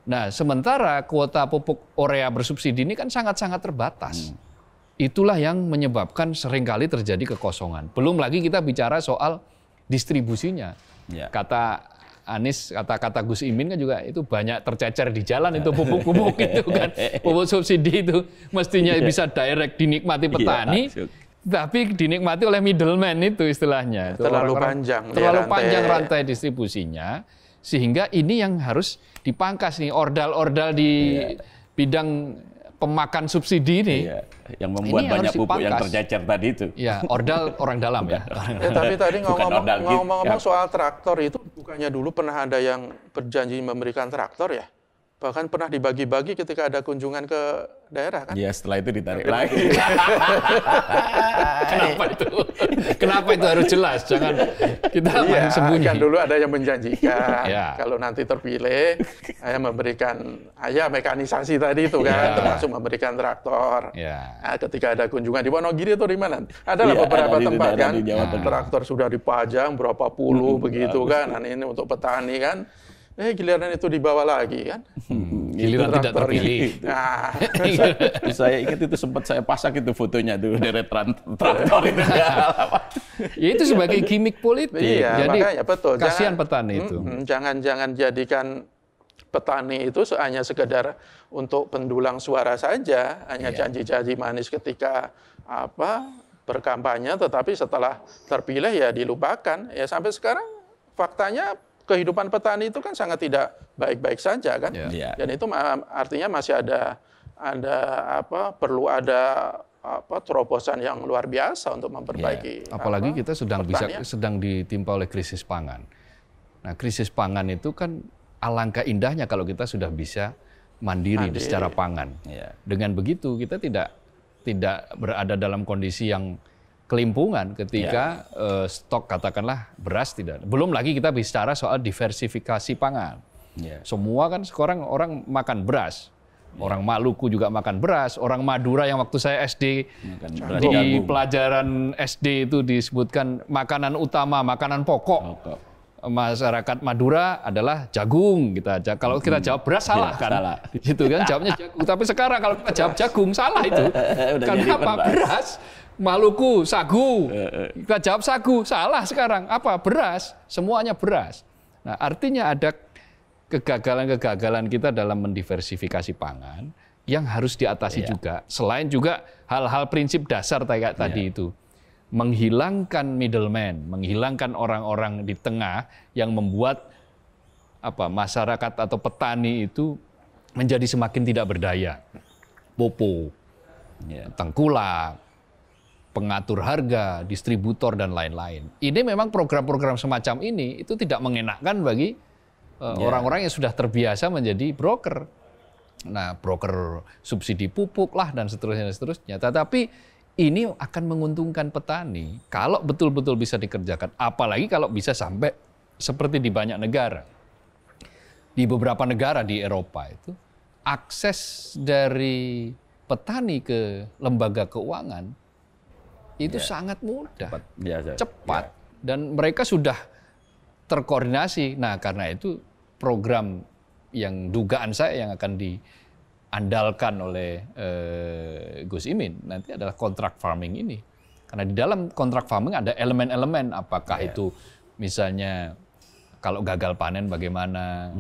Speaker 2: Nah, sementara kuota pupuk urea bersubsidi ini kan sangat-sangat terbatas. Itulah yang menyebabkan seringkali terjadi kekosongan. Belum lagi kita bicara soal distribusinya. Kata Anies, kata Gus Imin kan juga itu banyak tercecer di jalan itu pupuk-pupuk itu kan. Pupuk subsidi itu mestinya bisa direct dinikmati petani, tapi dinikmati oleh middleman itu istilahnya.
Speaker 3: Terlalu
Speaker 2: panjang rantai distribusinya, sehingga ini yang harus dipangkas nih, ordal-ordal di bidang pemakan subsidi ini.
Speaker 1: Yang membuat banyak pupuk yang tercecer tadi itu.
Speaker 2: Ya, ordal orang dalam ya.
Speaker 3: Tapi tadi ngomong-ngomong soal traktor itu, bukannya dulu pernah ada yang berjanji memberikan traktor ya? Bahkan pernah dibagi-bagi ketika ada kunjungan ke daerah kan?
Speaker 1: Iya, setelah itu ditarik lagi.
Speaker 2: Kenapa itu? Kenapa itu harus jelas? Jangan kita main sembunyi.
Speaker 3: Kan dulu ada yang menjanjikan kalau nanti terpilih, saya memberikan mekanisasi tadi itu kan, termasuk memberikan traktor. Nah, ketika ada kunjungan di Wonogiri atau di mana? Adalah beberapa tempat kan, traktor sudah dipajang berapa puluh begitu kan, dan ini untuk petani kan. Giliran itu dibawa lagi kan?
Speaker 2: Giliran tidak terpilih.
Speaker 3: Nah.
Speaker 1: Saya ingat itu sempat saya pasang itu fotonya tuh deret traktor itu.
Speaker 2: Ya itu sebagai gimmick politik.
Speaker 3: Iya,
Speaker 2: jadi
Speaker 3: makanya betul.
Speaker 2: Kasihan petani itu.
Speaker 3: Jangan jadikan petani itu hanya sekedar untuk pendulang suara saja, hanya janji-janji manis ketika berkampanye, tetapi setelah terpilih ya dilupakan. Ya sampai sekarang faktanya kehidupan petani itu kan sangat tidak baik-baik saja kan, dan itu artinya masih perlu ada terobosan yang luar biasa untuk memperbaiki.
Speaker 2: Apalagi kita sedang ditimpa oleh krisis pangan. Nah, krisis pangan itu kan alangkah indahnya kalau kita sudah bisa mandiri secara pangan. Dengan begitu kita tidak berada dalam kondisi yang kelimpungan ketika stok katakanlah beras tidak. Belum lagi kita bicara soal diversifikasi pangan. Semua kan sekarang orang makan beras. Orang Maluku juga makan beras. Orang Madura yang waktu saya SD di pelajaran SD itu disebutkan makanan utama, makanan pokok masyarakat Madura adalah jagung. Kalau kita jawab beras salah kan? Gitu kan jawabnya jagung. Tapi sekarang kalau kita jawab jagung salah itu. Kenapa? Beras. Maluku, sagu. Kita jawab sagu, salah sekarang. Apa? Beras. Semuanya beras. Nah, artinya ada kegagalan-kegagalan kita dalam mendiversifikasi pangan yang harus diatasi juga. Selain juga hal-hal prinsip dasar kayak tadi itu. Menghilangkan middleman, menghilangkan orang-orang di tengah yang membuat masyarakat atau petani itu menjadi semakin tidak berdaya. Pupuk, tengkulak, pengatur harga, distributor dan lain-lain. Ini memang program-program semacam ini itu tidak mengenakan bagi orang-orang yang sudah terbiasa menjadi broker. Nah, broker subsidi pupuk lah dan seterusnya. Tetapi ini akan menguntungkan petani kalau betul-betul bisa dikerjakan. Apalagi kalau bisa sampai seperti di banyak negara. Di beberapa negara di Eropa itu akses dari petani ke lembaga keuangan itu sangat mudah, cepat, dan mereka sudah terkoordinasi. Nah, karena itu program yang dugaan saya yang akan diandalkan oleh Gus Imin nanti adalah kontrak farming ini. Karena di dalam kontrak farming ada elemen-elemen, apakah itu misalnya kalau gagal panen bagaimana,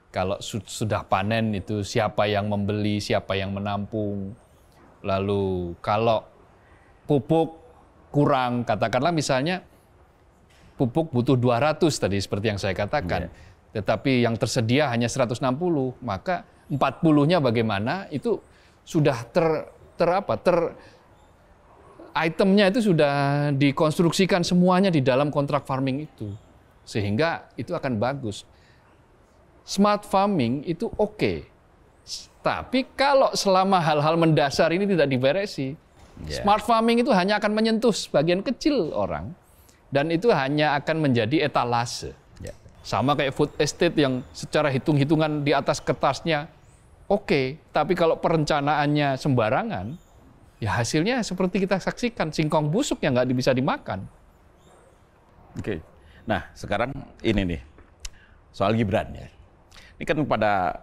Speaker 2: kalau sudah panen itu siapa yang membeli, siapa yang menampung, lalu kalau pupuk kurang, katakanlah misalnya pupuk butuh 200 tadi seperti yang saya katakan, tetapi yang tersedia hanya 160, maka 40-nya bagaimana itu sudah itemnya itu sudah dikonstruksikan semuanya di dalam kontrak farming itu, sehingga itu akan bagus. Smart farming itu oke. Tapi kalau selama hal-hal mendasar ini tidak diberesi, smart farming itu hanya akan menyentuh sebagian kecil orang, dan itu hanya akan menjadi etalase. Sama kayak food estate yang secara hitung-hitungan di atas kertasnya oke, tapi kalau perencanaannya sembarangan, ya hasilnya seperti kita saksikan, singkong busuk yang nggak bisa dimakan.
Speaker 1: Oke. Nah, sekarang ini nih, soal Gibran ya. Ini kan pada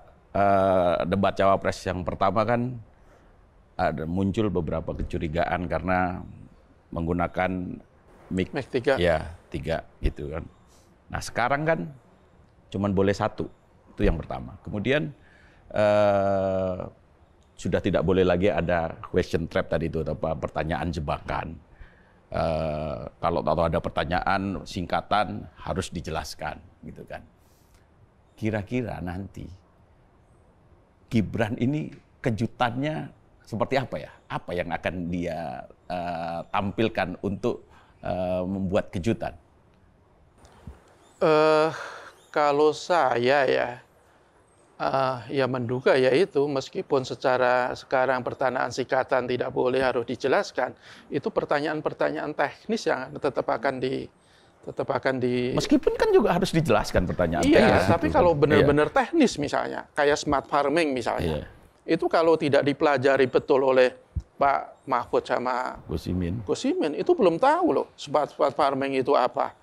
Speaker 1: debat Cawapres yang pertama kan muncul beberapa kecurigaan karena menggunakan mic
Speaker 3: 3.
Speaker 1: Ya, 3 gitu kan. Nah, sekarang kan cuman boleh 1. Itu yang pertama. Kemudian sudah tidak boleh lagi ada question trap tadi itu, pertanyaan jebakan. Kalau ada pertanyaan singkatan harus dijelaskan gitu kan. Kira-kira nanti Gibran ini kejutannya seperti apa ya? Apa yang akan dia tampilkan untuk membuat kejutan?
Speaker 3: Kalau saya ya menduga yaitu meskipun secara sekarang pertanyaan singkatan tidak boleh harus dijelaskan, itu pertanyaan-pertanyaan teknis yang tetap akan di
Speaker 1: Meskipun kan juga harus dijelaskan pertanyaan.
Speaker 3: Iya, tapi kalau benar-benar teknis misalnya, kayak smart farming misalnya, itu kalau tidak dipelajari betul oleh Pak Mahfud sama Gus Imin, itu belum tahu loh smart farming itu apa.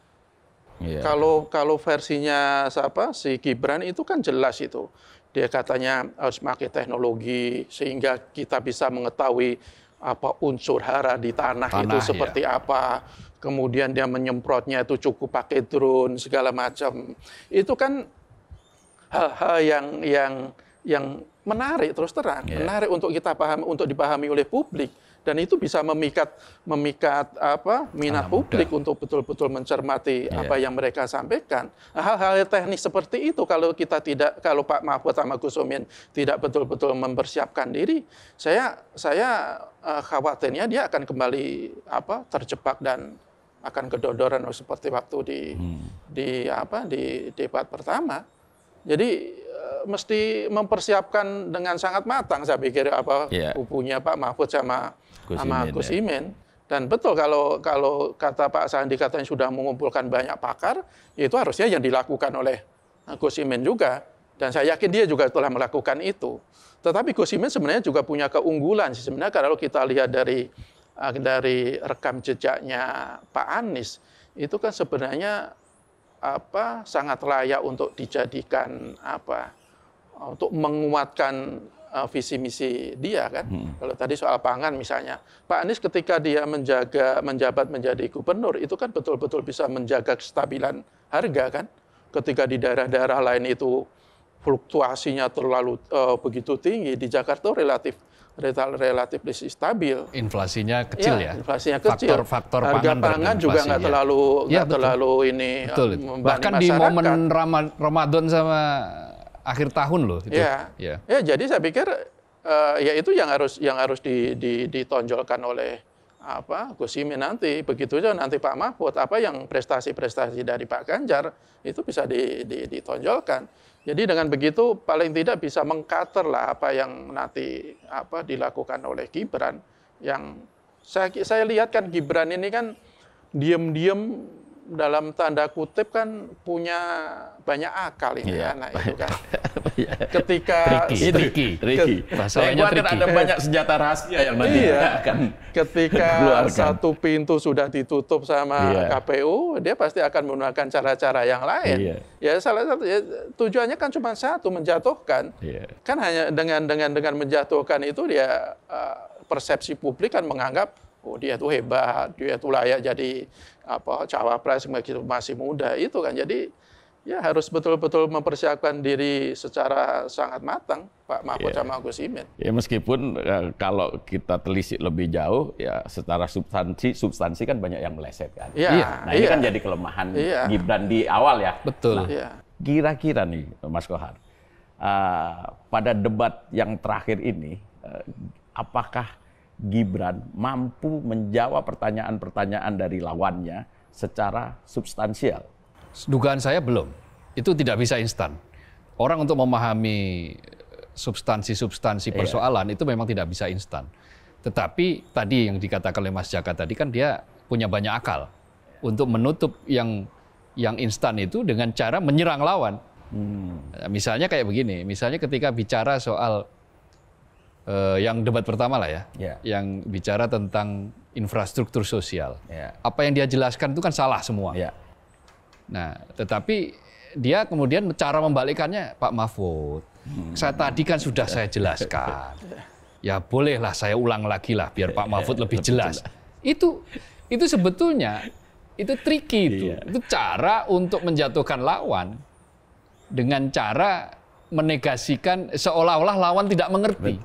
Speaker 3: Kalau versinya si Gibran itu kan jelas itu. Dia katanya harus pakai teknologi sehingga kita bisa mengetahui apa unsur hara di tanah itu seperti apa. Kemudian dia menyemprotnya itu cukup pakai drone segala macam. Itu kan hal-hal yang menarik terus terang, menarik untuk kita paham, untuk dipahami oleh publik, dan itu bisa memikat minat publik untuk betul-betul mencermati apa yang mereka sampaikan. Hal-hal teknis seperti itu kalau Pak Mahfud sama Gus Imin tidak betul-betul mempersiapkan diri, saya khawatirnya dia akan kembali terjebak dan akan kedodoran seperti waktu di debat pertama. Jadi mesti mempersiapkan dengan sangat matang, saya pikir kubunya Pak Mahfud sama Gus Imin. Dan betul kalau kata Pak Sandi katanya sudah mengumpulkan banyak pakar, itu harusnya yang dilakukan oleh Gus Imin juga. Dan saya yakin dia juga telah melakukan itu. Tetapi Gus Imin sebenarnya juga punya keunggulan sebenarnya kalau kita lihat dari rekam jejaknya Pak Anies, itu kan sebenarnya sangat layak untuk dijadikan untuk menguatkan visi misi dia kan. Kalau tadi soal pangan misalnya, Pak Anies ketika dia menjabat menjadi gubernur itu kan betul-betul bisa menjaga kestabilan harga kan. Ketika di daerah-daerah lain itu fluktuasinya terlalu begitu tinggi, di Jakarta relatif relatif stabil.
Speaker 2: Inflasinya kecil ya.
Speaker 3: Inflasinya kecil.
Speaker 2: Faktor
Speaker 3: harga pangan juga nggak terlalu
Speaker 2: betul. Bahkan di momen Ramadan sama akhir tahun loh. Itu.
Speaker 3: Ya, jadi saya pikir ya itu yang harus ditonjolkan oleh Gus Imin nanti. Begitu saja nanti Pak Mahfud, apa yang prestasi-prestasi dari Pak Ganjar itu bisa ditonjolkan. Jadi dengan begitu paling tidak bisa mengcover lah apa yang nanti dilakukan oleh Gibran. Yang saya lihat kan Gibran ini kan diam-diam dalam tanda kutip kan punya banyak akal ini anak itu kan. Ketika
Speaker 1: tricky.
Speaker 2: Bahasanya
Speaker 1: kan ada banyak senjata rahasia yang nanti akan
Speaker 3: ketika satu pintu sudah ditutup sama KPU, dia pasti akan menggunakan cara-cara yang lain. Ya salah satu tujuannya kan cuma satu, menjatuhkan. Kan hanya dengan menjatuhkan itu dia persepsi publik kan menganggap oh dia tuh hebat, dia tuh layak jadi cawapres masih muda itu kan. Jadi ya harus betul-betul mempersiapkan diri secara sangat matang Pak Mahfud sama Gus Imin.
Speaker 1: Ya meskipun kalau kita telisik lebih jauh ya secara substansi kan banyak yang meleset kan. Nah ini kan jadi kelemahan Gibran di awal ya.
Speaker 2: Betul.
Speaker 1: Nah, kira-kira nih Mas Kohar, pada debat yang terakhir ini apakah Gibran mampu menjawab pertanyaan-pertanyaan dari lawannya secara substansial?
Speaker 2: Dugaan saya belum. Itu tidak bisa instan. Orang untuk memahami substansi persoalan itu memang tidak bisa instan. Tetapi tadi yang dikatakan oleh Mas Jaka tadi kan dia punya banyak akal untuk menutup yang instan itu dengan cara menyerang lawan. Misalnya kayak begini, misalnya ketika bicara soal yang debat pertama lah ya, yang bicara tentang infrastruktur sosial. Apa yang dia jelaskan itu kan salah semua. Nah, tetapi dia kemudian cara membalikkannya, Pak Mahfud, saya tadi kan sudah saya jelaskan. Ya bolehlah saya ulang lagi lah biar Pak Mahfud lebih jelas. Itu sebetulnya itu tricky itu. Itu cara untuk menjatuhkan lawan dengan cara menegasikan seolah-olah lawan tidak mengerti.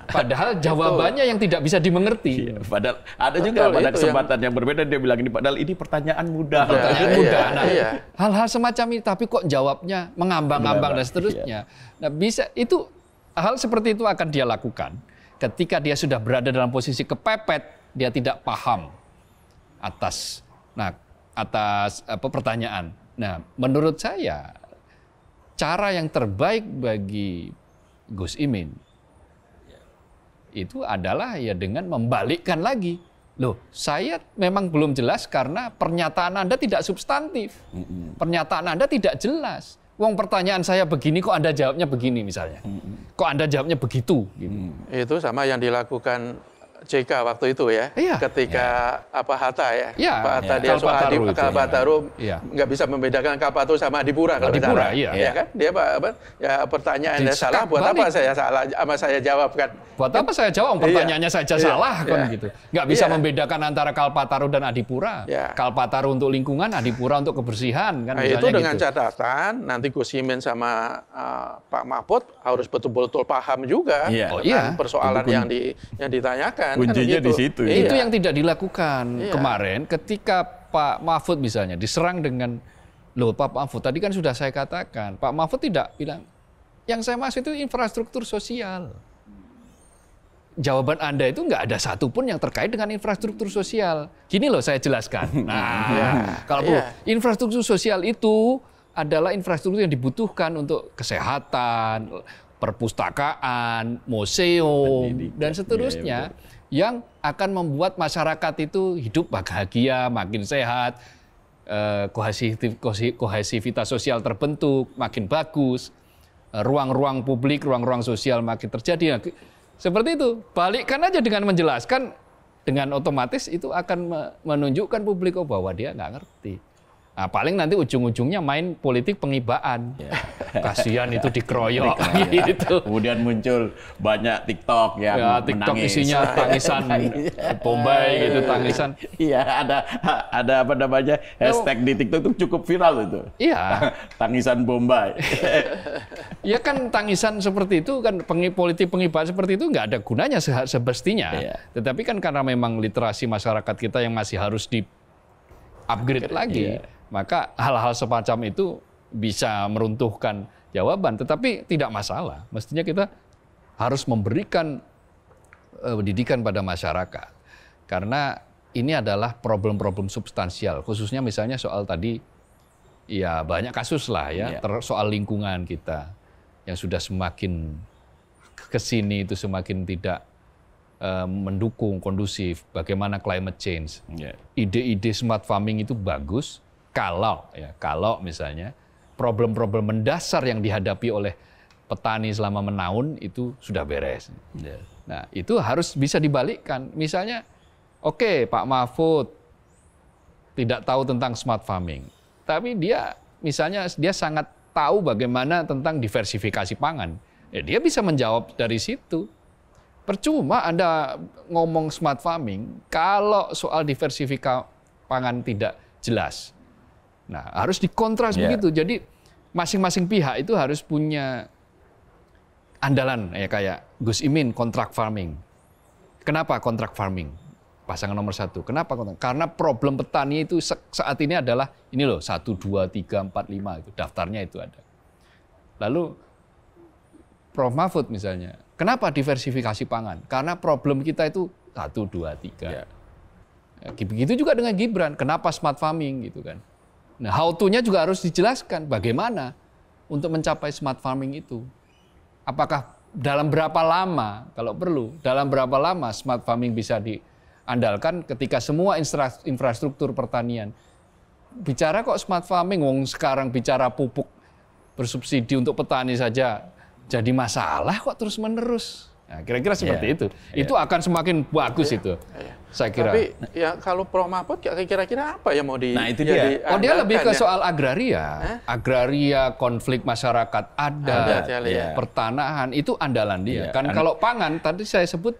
Speaker 2: Padahal jawabannya yang tidak bisa dimengerti.
Speaker 1: Padahal ada juga pada kesempatan yang berbeda dia bilang ini padahal ini pertanyaan mudah.
Speaker 2: Nah, hal-hal semacam ini tapi kok jawabnya mengambang-ambang dan seterusnya. Nah, bisa itu hal seperti itu akan dia lakukan ketika dia sudah berada dalam posisi kepepet, dia tidak paham atas pertanyaan. Nah, menurut saya cara yang terbaik bagi Gus Imin itu adalah ya dengan membalikkan lagi. Loh, saya memang belum jelas karena pernyataan Anda tidak substantif. Pernyataan Anda tidak jelas. Wong pertanyaan saya begini kok Anda jawabnya begini misalnya. Kok Anda jawabnya begitu gitu.
Speaker 3: Itu sama yang dilakukan JK waktu itu ya, ketika Hatta ya, Pak Hatta dia soal Kalpataru nggak bisa membedakan Kalpataru sama Adipura kalau
Speaker 2: Adipura,
Speaker 3: ya kan, dia pertanyaannya salah, buat apa saya salah, sama saya jawab kan?
Speaker 2: Buat apa saya jawab? Pertanyaannya saja salah kan gitu, nggak bisa membedakan antara Kalpataru dan Adipura, Kalpataru untuk lingkungan, Adipura untuk kebersihan kan?
Speaker 3: Itu dengan catatan nanti Gus Imin sama Pak Mahfud harus betul-betul paham juga persoalan yang ditanyakan.
Speaker 1: Kuncinya
Speaker 3: kan
Speaker 1: di situ.
Speaker 2: Itu yang tidak dilakukan kemarin ketika Pak Mahfud misalnya diserang dengan, loh Pak Mahfud tadi kan sudah saya katakan, Pak Mahfud tidak bilang, yang saya maksud itu infrastruktur sosial. Jawaban Anda itu nggak ada satupun yang terkait dengan infrastruktur sosial. Gini loh saya jelaskan. Kalau infrastruktur sosial itu adalah infrastruktur yang dibutuhkan untuk kesehatan, perpustakaan, museum, dan seterusnya. Yang akan membuat masyarakat itu hidup bahagia, makin sehat, kohesivitas sosial terbentuk, makin bagus, ruang-ruang publik, ruang-ruang sosial makin terjadi. Nah, seperti itu. Balikkan aja dengan menjelaskan, dengan otomatis itu akan menunjukkan publik bahwa dia nggak ngerti. Nah, paling nanti ujung-ujungnya main politik pengibaan. kasihan itu dikeroyok gitu.
Speaker 1: Kemudian muncul banyak TikTok yang
Speaker 2: ya, TikTok
Speaker 1: menangis.
Speaker 2: isinya tangisan Bombay gitu, tangisan.
Speaker 1: Iya, ada apa namanya hashtag di TikTok itu cukup viral itu.
Speaker 2: Iya.
Speaker 1: Tangisan Bombay.
Speaker 2: Ya kan tangisan seperti itu kan politik pengibar seperti itu nggak ada gunanya semestinya.
Speaker 1: Iya.
Speaker 2: Tetapi kan karena memang literasi masyarakat kita yang masih harus di upgrade lagi, maka hal-hal semacam itu bisa meruntuhkan jawaban. Tetapi tidak masalah. Mestinya kita harus memberikan pendidikan pada masyarakat. Karena ini adalah problem-problem substansial. Khususnya misalnya soal tadi, ya banyak kasus lah ya, soal lingkungan kita yang sudah semakin kesini itu semakin tidak mendukung kondusif. Bagaimana climate change? Ide-ide smart farming itu bagus kalau misalnya problem-problem mendasar yang dihadapi oleh petani selama menaun itu sudah beres. Nah, itu harus bisa dibalikkan. Misalnya, oke, Pak Mahfud tidak tahu tentang smart farming, tapi dia sangat tahu bagaimana tentang diversifikasi pangan. Ya, dia bisa menjawab dari situ. Percuma Anda ngomong smart farming kalau soal diversifikasi pangan tidak jelas. Nah, harus dikontras begitu. Jadi masing-masing pihak itu harus punya andalan ya, kayak Gus Imin kontrak farming. Kenapa kontrak farming? Pasangan nomor 1. Kenapa kontrak? Karena problem petani itu saat ini adalah ini loh 1, 2, 3, 4, 5 itu daftarnya itu ada. Lalu Prof Mahfud misalnya, kenapa diversifikasi pangan? Karena problem kita itu 1, 2, 3. Ya, begitu juga dengan Gibran. Kenapa smart farming gitu kan? Nah, how to-nya juga harus dijelaskan bagaimana untuk mencapai smart farming itu. Apakah dalam berapa lama, kalau perlu, dalam berapa lama smart farming bisa diandalkan ketika semua infrastruktur pertanian. Bicara kok smart farming, wong sekarang bicara pupuk bersubsidi untuk petani saja jadi masalah kok terus-menerus. Nah, kira-kira seperti itu. Itu akan semakin bagus itu. Saya kira.
Speaker 3: Tapi ya kalau Prof Mahfud kira-kira apa yang mau di?
Speaker 1: Nah itu dia.
Speaker 2: Dia lebih ke soal agraria, agraria, konflik masyarakat adat, pertanahan itu andalan dia. Kan kalau pangan tadi saya sebut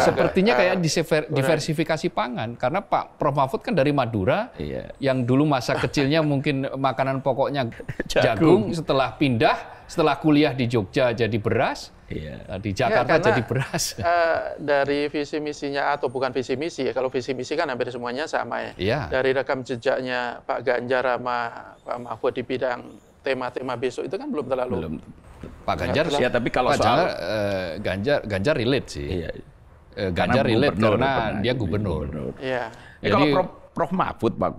Speaker 2: sepertinya kayak diversifikasi pangan karena Pak Prof Mahfud kan dari Madura, yang dulu masa kecilnya mungkin makanan pokoknya jagung, setelah kuliah di Jogja jadi beras. Di Jakarta jadi beras.
Speaker 3: Dari visi misinya atau bukan visi misi ya, kalau visi misi kan hampir semuanya sama ya. Dari rekam jejaknya Pak Ganjar sama Pak Mahfud di bidang tema-tema besok itu kan belum terlalu.
Speaker 2: Pak Ganjar
Speaker 1: ya, tapi kalau soal
Speaker 2: Ganjar relate sih. Ganjar relate karena dia gubernur.
Speaker 3: Iya.
Speaker 1: Jadi kalau Prof Mahfud Pak,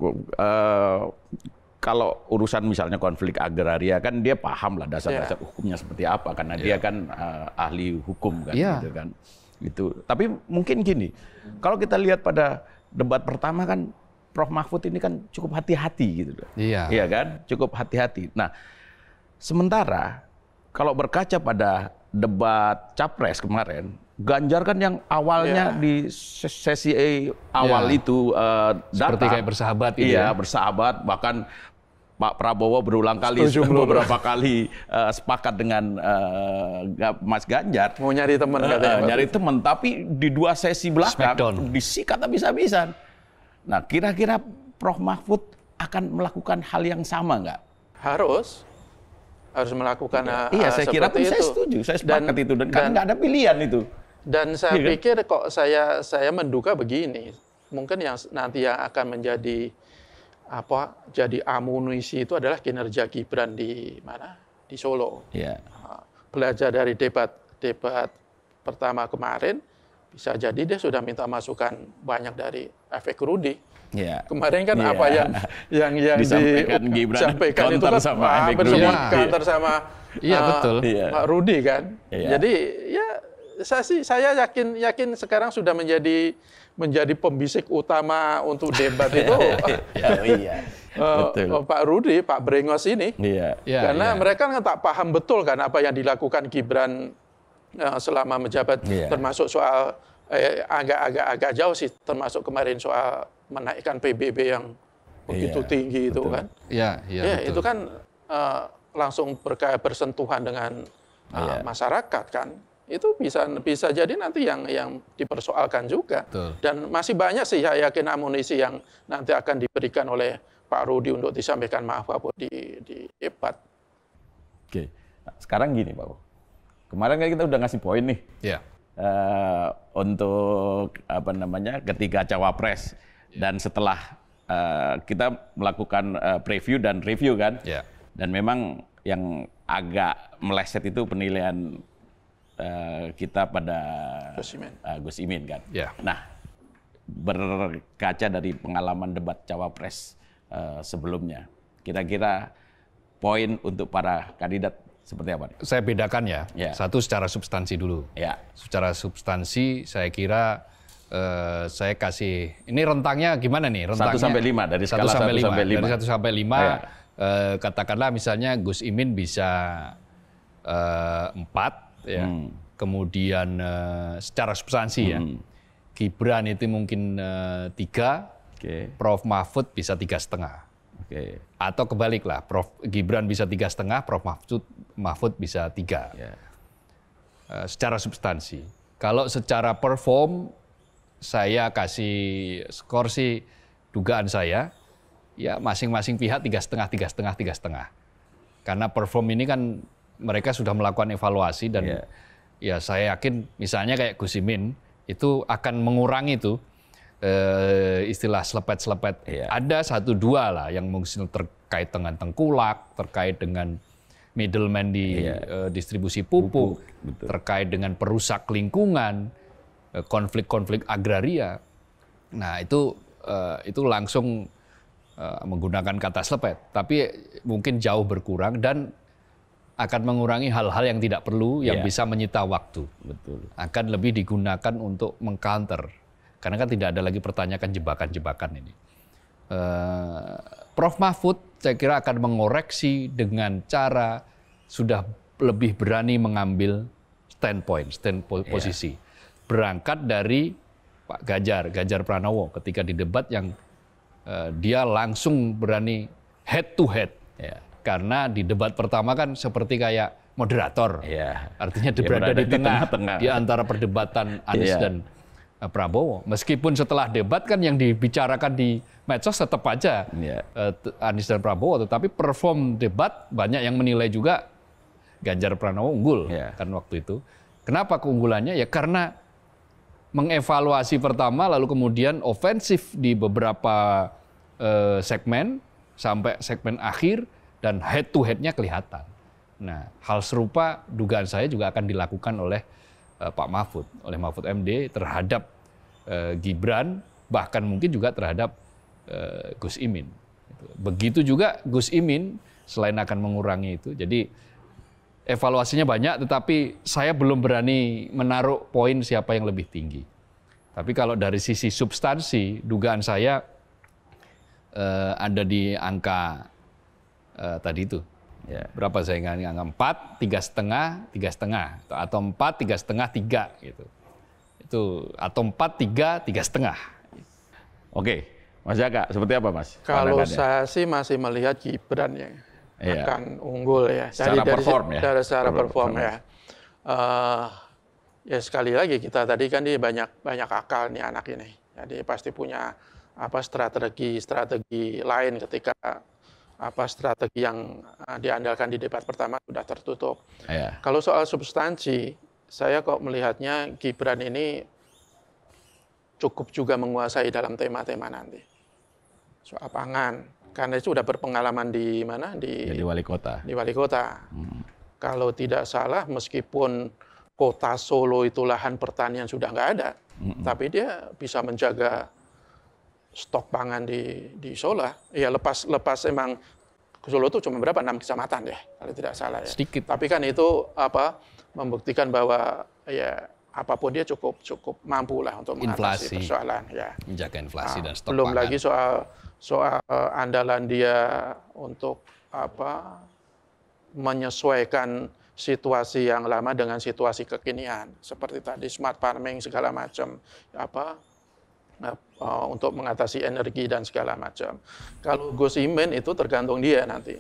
Speaker 1: kalau urusan misalnya konflik agraria kan dia paham lah dasar-dasar hukumnya seperti apa karena dia kan ahli hukum kan gitu kan. Itu. Tapi mungkin gini, kalau kita lihat pada debat pertama kan Prof Mahfud ini kan cukup hati-hati gitu loh. Iya kan? Cukup hati-hati. Nah, sementara kalau berkaca pada debat Capres kemarin, Ganjar kan yang awalnya di sesi awal itu
Speaker 2: seperti kayak bersahabat gitu.
Speaker 1: Iya, bersahabat, bahkan Pak Prabowo berulang kali beberapa kali sepakat dengan Mas Ganjar.
Speaker 3: Mau nyari teman katanya.
Speaker 1: Nyari teman, tapi di 2 sesi belakang disikat habis-habisan. Nah, kira-kira Prof Mahfud akan melakukan hal yang sama nggak?
Speaker 3: Harus melakukan
Speaker 1: saya kira pun saya setuju, saya sepakat itu dan karena nggak ada pilihan itu.
Speaker 3: Dan saya pikir kok saya menduga begini, mungkin yang nanti yang akan menjadi jadi amunisi itu adalah kinerja Gibran di mana? Di Solo. Belajar dari debat pertama kemarin, bisa jadi dia sudah minta masukan banyak dari efek Rudi. Kemarin kan apa yang disampaikan itu kan hampir semua kantor sama Pak Rudi kan. Jadi ya saya yakin sekarang sudah menjadi pembisik utama untuk debat itu. Pak Rudi, Pak Brengos ini. Karena mereka kan tak paham betul kan apa yang dilakukan Gibran selama menjabat, termasuk soal agak jauh sih, termasuk kemarin soal menaikkan PBB yang begitu tinggi itu kan.
Speaker 2: Betul.
Speaker 3: Itu kan langsung bersentuhan dengan masyarakat kan, itu bisa jadi nanti yang dipersoalkan juga.
Speaker 2: Betul.
Speaker 3: Dan masih banyak sih saya yakin amunisi yang nanti akan diberikan oleh Pak Rudi untuk disampaikan maaf di debat.
Speaker 1: Oke, nah, sekarang gini Pak. Kemarin kan kita udah ngasih poin nih.
Speaker 2: Ya.
Speaker 1: Untuk ketika cawapres dan setelah kita melakukan preview dan review kan.
Speaker 2: Ya.
Speaker 1: Dan memang yang agak meleset itu penilaian kita pada Gus Imin kan.
Speaker 2: Ya.
Speaker 1: Nah, berkaca dari pengalaman debat cawapres sebelumnya, kira-kira poin untuk para kandidat seperti apa?
Speaker 2: Saya bedakan ya. Satu secara substansi dulu.
Speaker 1: Ya.
Speaker 2: Secara substansi saya kira saya kasih, ini rentangnya gimana nih? Rentangnya
Speaker 1: 1 sampai 5 dari skala 1 sampai 5.
Speaker 2: Dari 1 sampai 5, katakanlah misalnya Gus Imin bisa 4 ya. Kemudian secara substansi ya. Gibran itu mungkin 3, Prof Mahfud bisa 3,5. Atau kebaliklah, Prof Gibran bisa 3,5, Prof Mahfud bisa 3. Secara substansi. Kalau secara perform, saya kasih skor sih, dugaan saya, ya masing-masing pihak 3,5. Karena perform ini kan mereka sudah melakukan evaluasi dan ya saya yakin misalnya kayak Gus Imin itu akan mengurangi itu istilah selepet-selepet. Ada 1-2 lah yang mungkin terkait dengan tengkulak, terkait dengan middleman di distribusi pupuk, terkait dengan perusak lingkungan, konflik-konflik agraria. Nah itu langsung menggunakan kata selepet, tapi mungkin jauh berkurang dan akan mengurangi hal-hal yang tidak perlu yang bisa menyita waktu.
Speaker 1: Betul.
Speaker 2: Akan lebih digunakan untuk mengcounter, karena kan tidak ada lagi pertanyaan jebakan-jebakan ini. Prof Mahfud saya kira akan mengoreksi dengan cara sudah lebih berani mengambil posisi. Berangkat dari Pak Ganjar Pranowo ketika di debat yang dia langsung berani head to head. Karena di debat pertama kan seperti kayak moderator. Artinya berada di tengah di antara perdebatan Anies dan Prabowo. Meskipun setelah debat kan yang dibicarakan di medsos tetap aja Anies dan Prabowo, tetapi perform debat banyak yang menilai juga Ganjar Pranowo unggul kan waktu itu. Kenapa keunggulannya? Ya karena mengevaluasi pertama lalu kemudian ofensif di beberapa segmen sampai segmen akhir dan head to head-nya kelihatan. Nah, hal serupa dugaan saya juga akan dilakukan oleh Pak Mahfud, oleh Mahfud MD terhadap Gibran, bahkan mungkin juga terhadap Gus Imin. Begitu juga Gus Imin selain akan mengurangi itu. Jadi evaluasinya banyak, tetapi saya belum berani menaruh poin siapa yang lebih tinggi. Tapi kalau dari sisi substansi, dugaan saya ada di angka tadi itu. Berapa saya angka 4, 3,5, 3,5 atau 4, 3,5, 3 gitu. Itu atau 4, 3, 3,5.
Speaker 1: Oke, Mas Jaka, seperti apa Mas?
Speaker 3: Kalau saya sih masih melihat Gibran ya akan unggul ya.
Speaker 1: Secara perform ya.
Speaker 3: Secara perform ya. Ya sekali lagi kita tadi kan dia banyak akal nih anak ini. Jadi pasti punya strategi lain ketika strategi yang diandalkan di debat pertama sudah tertutup. Kalau soal substansi, saya kok melihatnya Gibran ini cukup juga menguasai dalam tema-tema nanti. Soal pangan, karena itu sudah berpengalaman di mana? Di
Speaker 1: wali kota.
Speaker 3: Di wali kota. Kalau tidak salah, meskipun kota Solo itu lahan pertanian sudah nggak ada, tapi dia bisa menjaga stok pangan di Solo. Ya lepas emang Solo itu cuma berapa? 6 kecamatan ya, kalau tidak salah ya.
Speaker 2: Sedikit.
Speaker 3: Tapi kan itu membuktikan bahwa ya apapun dia cukup mampu lah untuk mengatasi persoalan ya.
Speaker 2: Menjaga inflasi dan stok
Speaker 3: belum
Speaker 2: pangan.
Speaker 3: Lagi soal andalan dia untuk menyesuaikan situasi yang lama dengan situasi kekinian seperti tadi smart farming segala macam untuk mengatasi energi dan segala macam. Kalau Gus Imin itu tergantung dia nanti.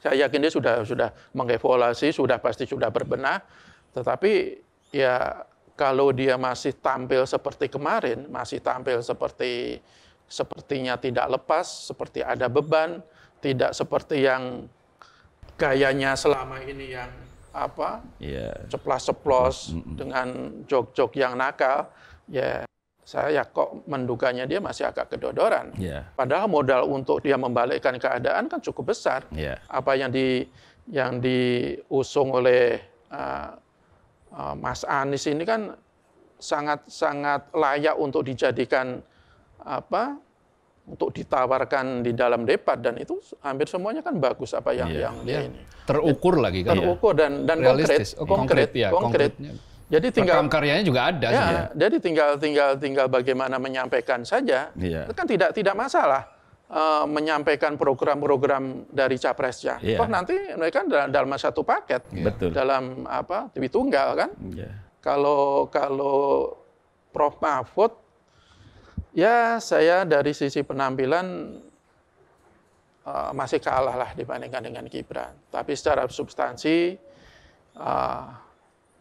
Speaker 3: Saya yakin dia sudah mengevaluasi, pasti sudah berbenah. Tetapi ya kalau dia masih tampil seperti kemarin, masih tampil sepertinya tidak lepas, seperti ada beban, tidak seperti yang gayanya selama ini yang ceplas-ceplos dengan jok-jok yang nakal, ya saya kok menduganya dia masih agak kedodoran. Padahal modal untuk dia membalikkan keadaan kan cukup besar. Apa yang diusung oleh Mas Anies ini kan sangat layak untuk dijadikan untuk ditawarkan di dalam debat, dan itu hampir semuanya kan bagus apa yang dia ini.
Speaker 2: Terukur lagi kan.
Speaker 3: Terukur dan konkret. Jadi tinggal
Speaker 2: karyanya juga ada.
Speaker 3: Jadi tinggal bagaimana menyampaikan saja. Itu kan tidak masalah menyampaikan program-program dari capresnya. Nanti mereka dalam satu paket. Dalam lebih tunggal kan. Kalau Prof Mahfud, ya saya dari sisi penampilan masih kalah lah dibandingkan dengan Gibran. Tapi secara substansi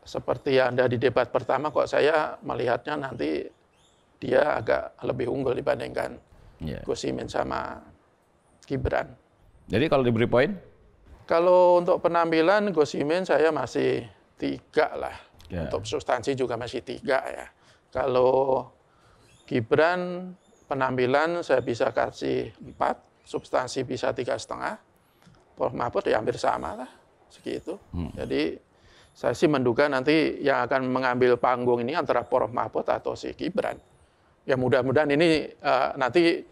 Speaker 3: seperti yang ada di debat pertama, kok saya melihatnya nanti dia agak lebih unggul dibandingkan Gus Imin sama Gibran.
Speaker 1: Jadi kalau diberi poin?
Speaker 3: Kalau untuk penampilan Gus Imin saya masih 3 lah. Untuk substansi juga masih 3 ya. Kalau Gibran penampilan saya bisa kasih 4, substansi bisa 3,5. Prof Mahfud ya hampir sama lah, segitu. Jadi saya sih menduga nanti yang akan mengambil panggung ini antara Prof Mahfud atau si Gibran. Ya mudah-mudahan ini nanti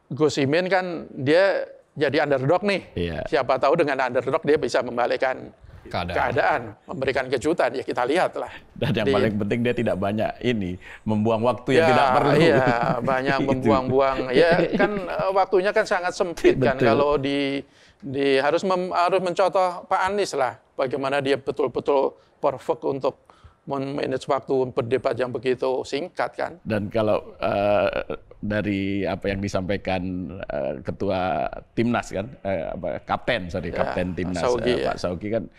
Speaker 3: Gus Imin kan dia jadi underdog nih. Siapa tahu dengan underdog dia bisa membalikkan keadaan, memberikan kejutan, ya kita lihat lah.
Speaker 1: Dan yang paling penting dia tidak banyak membuang waktu yang tidak perlu.
Speaker 3: Iya, banyak membuang-buang. Ya kan waktunya kan sangat sempit kan kalau harus mencontoh Pak Anies lah, bagaimana dia betul-betul perfect untuk manage waktu berdebat yang begitu singkat kan. Dan
Speaker 1: kalau dari apa yang disampaikan Ketua Timnas kan, Kapten Timnas Pak Sauki kan,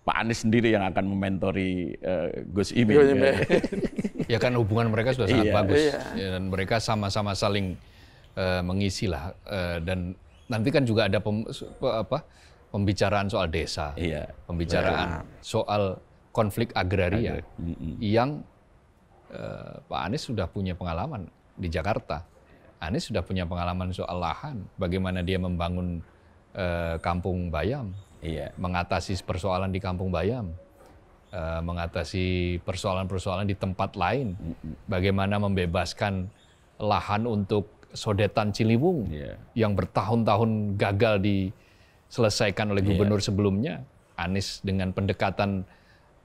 Speaker 1: Pak Anies sendiri yang akan mementori Gus Imin.
Speaker 2: Ya kan hubungan mereka sudah sangat bagus. Ya, dan mereka sama-sama saling mengisi lah. Dan nanti kan juga ada pembicaraan soal desa, pembicaraan soal konflik agraria yang Pak Anies sudah punya pengalaman di Jakarta. Anies sudah punya pengalaman soal lahan, bagaimana dia membangun kampung Bayam, mengatasi persoalan di kampung Bayam, mengatasi persoalan-persoalan di tempat lain, bagaimana membebaskan lahan untuk sodetan Ciliwung yang bertahun-tahun gagal diselesaikan oleh gubernur sebelumnya. Anies dengan pendekatan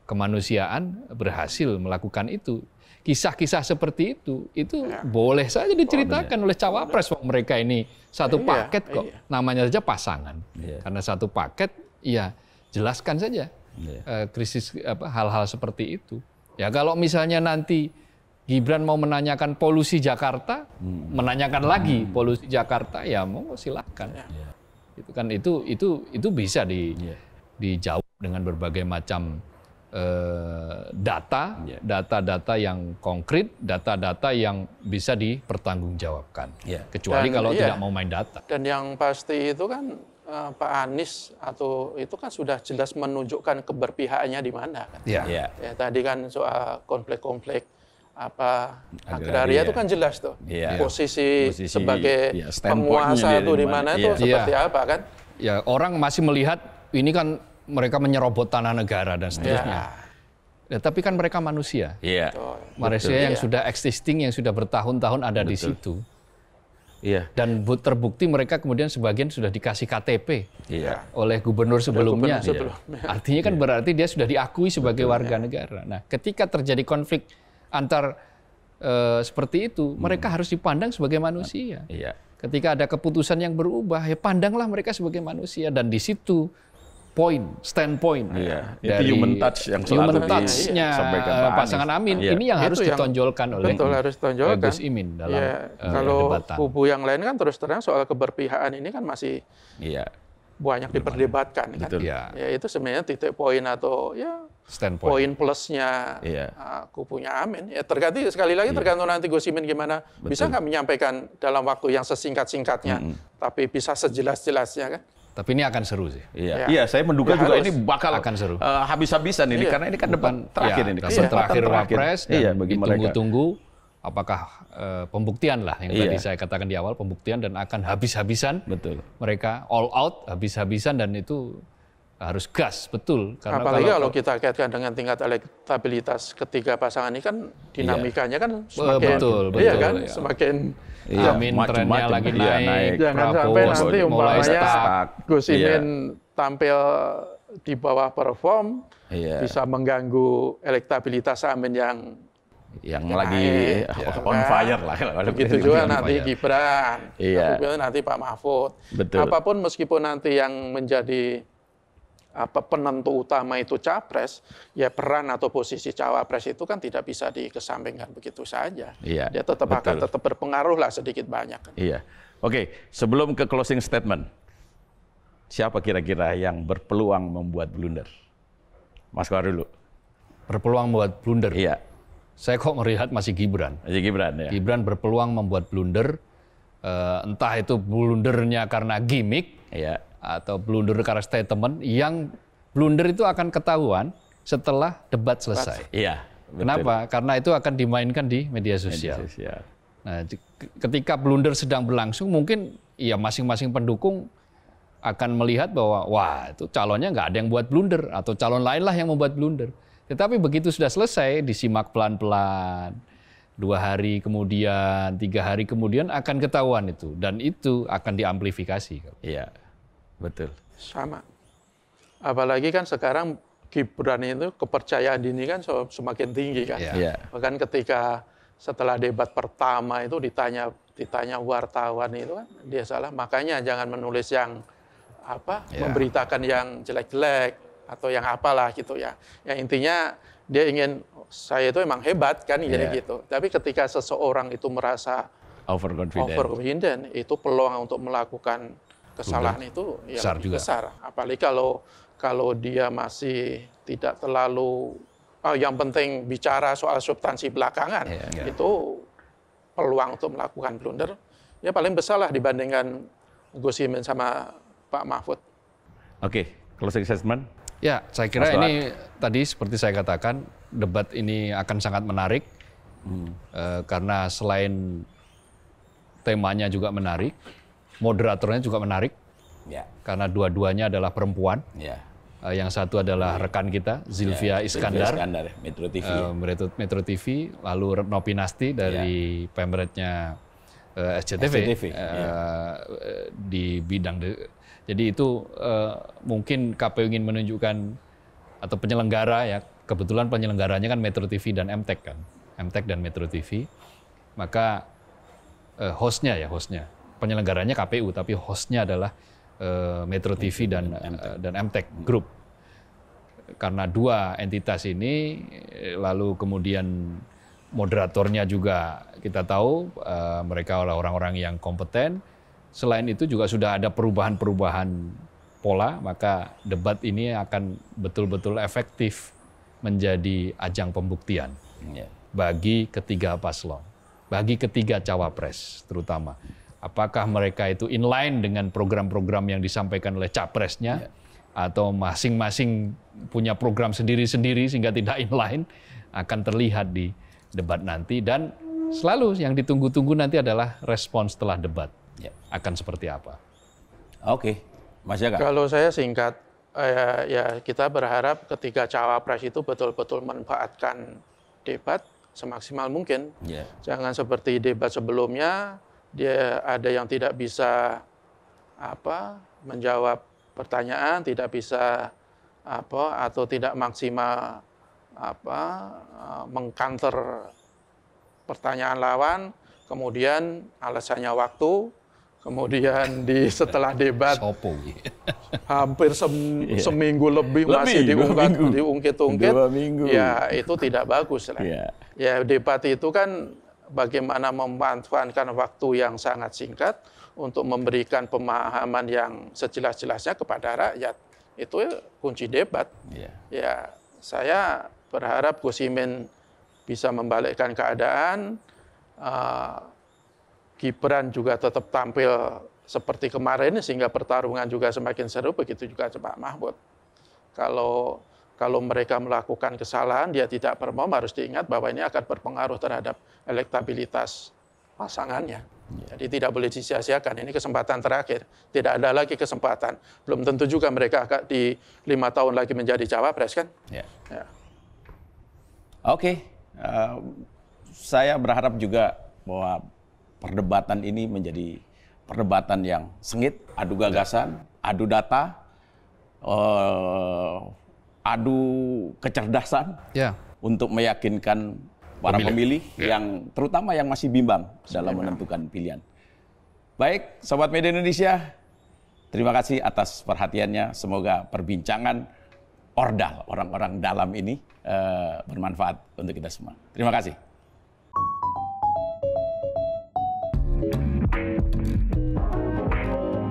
Speaker 2: kemanusiaan berhasil melakukan itu. Kisah-kisah seperti itu boleh saja diceritakan oleh cawapres. Mereka ini satu paket kok, namanya saja pasangan. Karena satu paket, ya jelaskan saja krisis hal-hal seperti itu. Ya kalau misalnya nanti Gibran mau menanyakan polusi Jakarta, menanyakan lagi polusi Jakarta, ya mau silakan. Itu kan itu bisa dijawab dengan berbagai macam data yang konkret, data-data yang bisa dipertanggungjawabkan. Kecuali kalau tidak mau main data.
Speaker 3: Dan yang pasti itu kan Pak Anies itu kan sudah jelas menunjukkan keberpihakannya di mana kan. Ya, tadi kan soal konflik-konflik agraria itu kan jelas tuh. Posisi sebagai penguasa itu di mana itu seperti apa kan?
Speaker 2: Ya, orang masih melihat ini kan mereka menyerobot tanah negara dan seterusnya. Ya, tapi kan mereka manusia. Manusia yang sudah existing, yang sudah bertahun-tahun ada di situ. Dan terbukti mereka kemudian sebagian sudah dikasih KTP oleh gubernur sebelumnya. Artinya kan berarti dia sudah diakui sebagai warga negara. Nah, ketika terjadi konflik antar seperti itu, mereka harus dipandang sebagai manusia. Ketika ada keputusan yang berubah, ya pandanglah mereka sebagai manusia. Dan di situ standpoint dari
Speaker 1: human touch yang selalu disampaikan
Speaker 2: pasangan Amin ini yang harus ditonjolkan oleh Gus Imin dalam
Speaker 3: kalau kubu yang lain kan terus terang soal keberpihakan ini kan masih banyak diperdebatkan kan.
Speaker 2: Ya.
Speaker 3: Ya itu sebenarnya titik poin atau ya
Speaker 2: Standpoint.
Speaker 3: poin plusnya kubunya Amin. Ya tergantung sekali lagi tergantung nanti Gus Imin gimana. Bisa nggak menyampaikan dalam waktu yang sesingkat-singkatnya, tapi bisa sejelas-jelasnya kan.
Speaker 2: Tapi ini akan seru sih.
Speaker 1: Iya, saya menduga juga ini bakal
Speaker 2: akan seru.
Speaker 1: Habis-habisan ini karena ini kan debat terakhir ini.
Speaker 2: Debat terakhir Wapres dan
Speaker 1: bagi
Speaker 2: ditunggu-tunggu apakah pembuktian lah yang tadi saya katakan di awal, pembuktian dan akan habis-habisan.
Speaker 1: Betul.
Speaker 2: Mereka all out habis-habisan dan itu harus gas betul.
Speaker 3: Karena apalagi kalau kita kaitkan dengan tingkat elektabilitas ketiga pasangan ini kan dinamikanya kan semakin semakin
Speaker 2: Amin trennya lagi naik.
Speaker 3: Jangan sampai nanti umpamanya Gus Imin tampil di bawah perform bisa mengganggu elektabilitas Amin yang
Speaker 1: lagi on fire lah.
Speaker 3: Begitu juga nanti Gibran, nanti Pak Mahfud.
Speaker 1: Betul.
Speaker 3: Apapun meskipun nanti yang menjadi penentu utama itu capres, ya peran atau posisi cawapres itu kan tidak bisa dikesampingkan begitu saja. Dia tetap akan tetap berpengaruh lah sedikit banyak.
Speaker 1: Iya. Oke, sebelum ke closing statement, siapa kira-kira yang berpeluang membuat blunder? Mas Kohar dulu.
Speaker 2: Berpeluang membuat blunder?
Speaker 1: Iya.
Speaker 2: Saya kok melihat masih Gibran. Gibran berpeluang membuat blunder, entah itu blundernya karena gimmick, atau blunder karena statement. Yang blunder itu akan ketahuan setelah debat selesai.
Speaker 1: Iya.
Speaker 2: Kenapa? Karena itu akan dimainkan di media sosial. Nah, ketika blunder sedang berlangsung, mungkin masing-masing pendukung akan melihat bahwa wah itu calonnya nggak ada yang buat blunder atau calon lain lah yang membuat blunder. Tetapi begitu sudah selesai, disimak pelan-pelan, 2 hari kemudian, 3 hari kemudian akan ketahuan itu. Dan itu akan diamplifikasi.
Speaker 1: Iya, betul.
Speaker 3: Sama. Apalagi kan sekarang Gibran itu kepercayaan dini kan semakin tinggi kan. Bahkan ketika setelah debat pertama itu ditanya wartawan itu kan, dia salah. Makanya jangan menulis yang memberitakan yang jelek-jelek atau yang apalah gitu ya. Yang intinya dia ingin saya itu emang hebat kan gitu. Tapi ketika seseorang itu merasa overconfident itu peluang untuk melakukan kesalahan itu
Speaker 2: besar
Speaker 3: lebih besar. Apalagi kalau dia masih tidak terlalu yang penting bicara soal substansi belakangan itu peluang untuk melakukan blunder ya paling besar lah dibandingkan Gus Imin sama Pak Mahfud.
Speaker 1: Oke, closing statement.
Speaker 2: Ya, saya kira ini tadi seperti saya katakan, debat ini akan sangat menarik karena selain temanya juga menarik, moderatornya juga menarik, karena dua-duanya adalah perempuan. Yang satu adalah rekan kita, Zilvia Iskandar, Metro TV, lalu Retno Pinasti dari Pemretnya SCTV. Di bidang jadi itu mungkin KPU ingin menunjukkan atau penyelenggara ya, kebetulan penyelenggaranya kan Metro TV dan MTEK kan, MTEK dan Metro TV, maka hostnya penyelenggaranya KPU tapi hostnya adalah Metro TV dan MTEK Group. Karena 2 entitas ini, lalu kemudian moderatornya juga kita tahu mereka adalah orang-orang yang kompeten. Selain itu juga sudah ada perubahan-perubahan pola, maka debat ini akan betul-betul efektif menjadi ajang pembuktian bagi ketiga paslon, bagi ketiga cawapres terutama. Apakah mereka itu inline dengan program-program yang disampaikan oleh capresnya, atau masing-masing punya program sendiri-sendiri sehingga tidak inline, akan terlihat di debat nanti. Dan selalu yang ditunggu-tunggu nanti adalah respon setelah debat. Akan seperti apa?
Speaker 1: Oke, Mas Jaka.
Speaker 3: Kalau saya singkat, ya kita berharap ketiga cawapres itu betul-betul manfaatkan debat semaksimal mungkin. Jangan seperti debat sebelumnya, dia ada yang tidak bisa menjawab pertanyaan, tidak bisa atau tidak maksimal mengcounter pertanyaan lawan, kemudian alasannya waktu. Kemudian setelah debat hampir seminggu lebih masih diungkit-ungkit, ya itu tidak bagus lah. Ya debat itu kan bagaimana memanfaatkan waktu yang sangat singkat untuk memberikan pemahaman yang sejelas-jelasnya kepada rakyat. Itu kunci debat. Ya, saya berharap Gus Imin bisa membalikkan keadaan. Gibran juga tetap tampil seperti kemarin sehingga pertarungan juga semakin seru, begitu juga Pak Mahfud. Kalau mereka melakukan kesalahan, dia tidak perform, harus diingat bahwa ini akan berpengaruh terhadap elektabilitas pasangannya. Jadi tidak boleh disia-siakan, ini kesempatan terakhir. Tidak ada lagi kesempatan. Belum tentu juga mereka akan di 5 tahun lagi menjadi cawapres kan?
Speaker 1: Ya. Oke, saya berharap juga bahwa perdebatan ini menjadi perdebatan yang sengit, adu gagasan, adu data, adu kecerdasan untuk meyakinkan para pemilih yang terutama yang masih bimbang dalam menentukan pilihan. Baik, Sobat Media Indonesia, terima kasih atas perhatiannya. Semoga perbincangan ordal orang-orang dalam ini bermanfaat untuk kita semua. Terima kasih.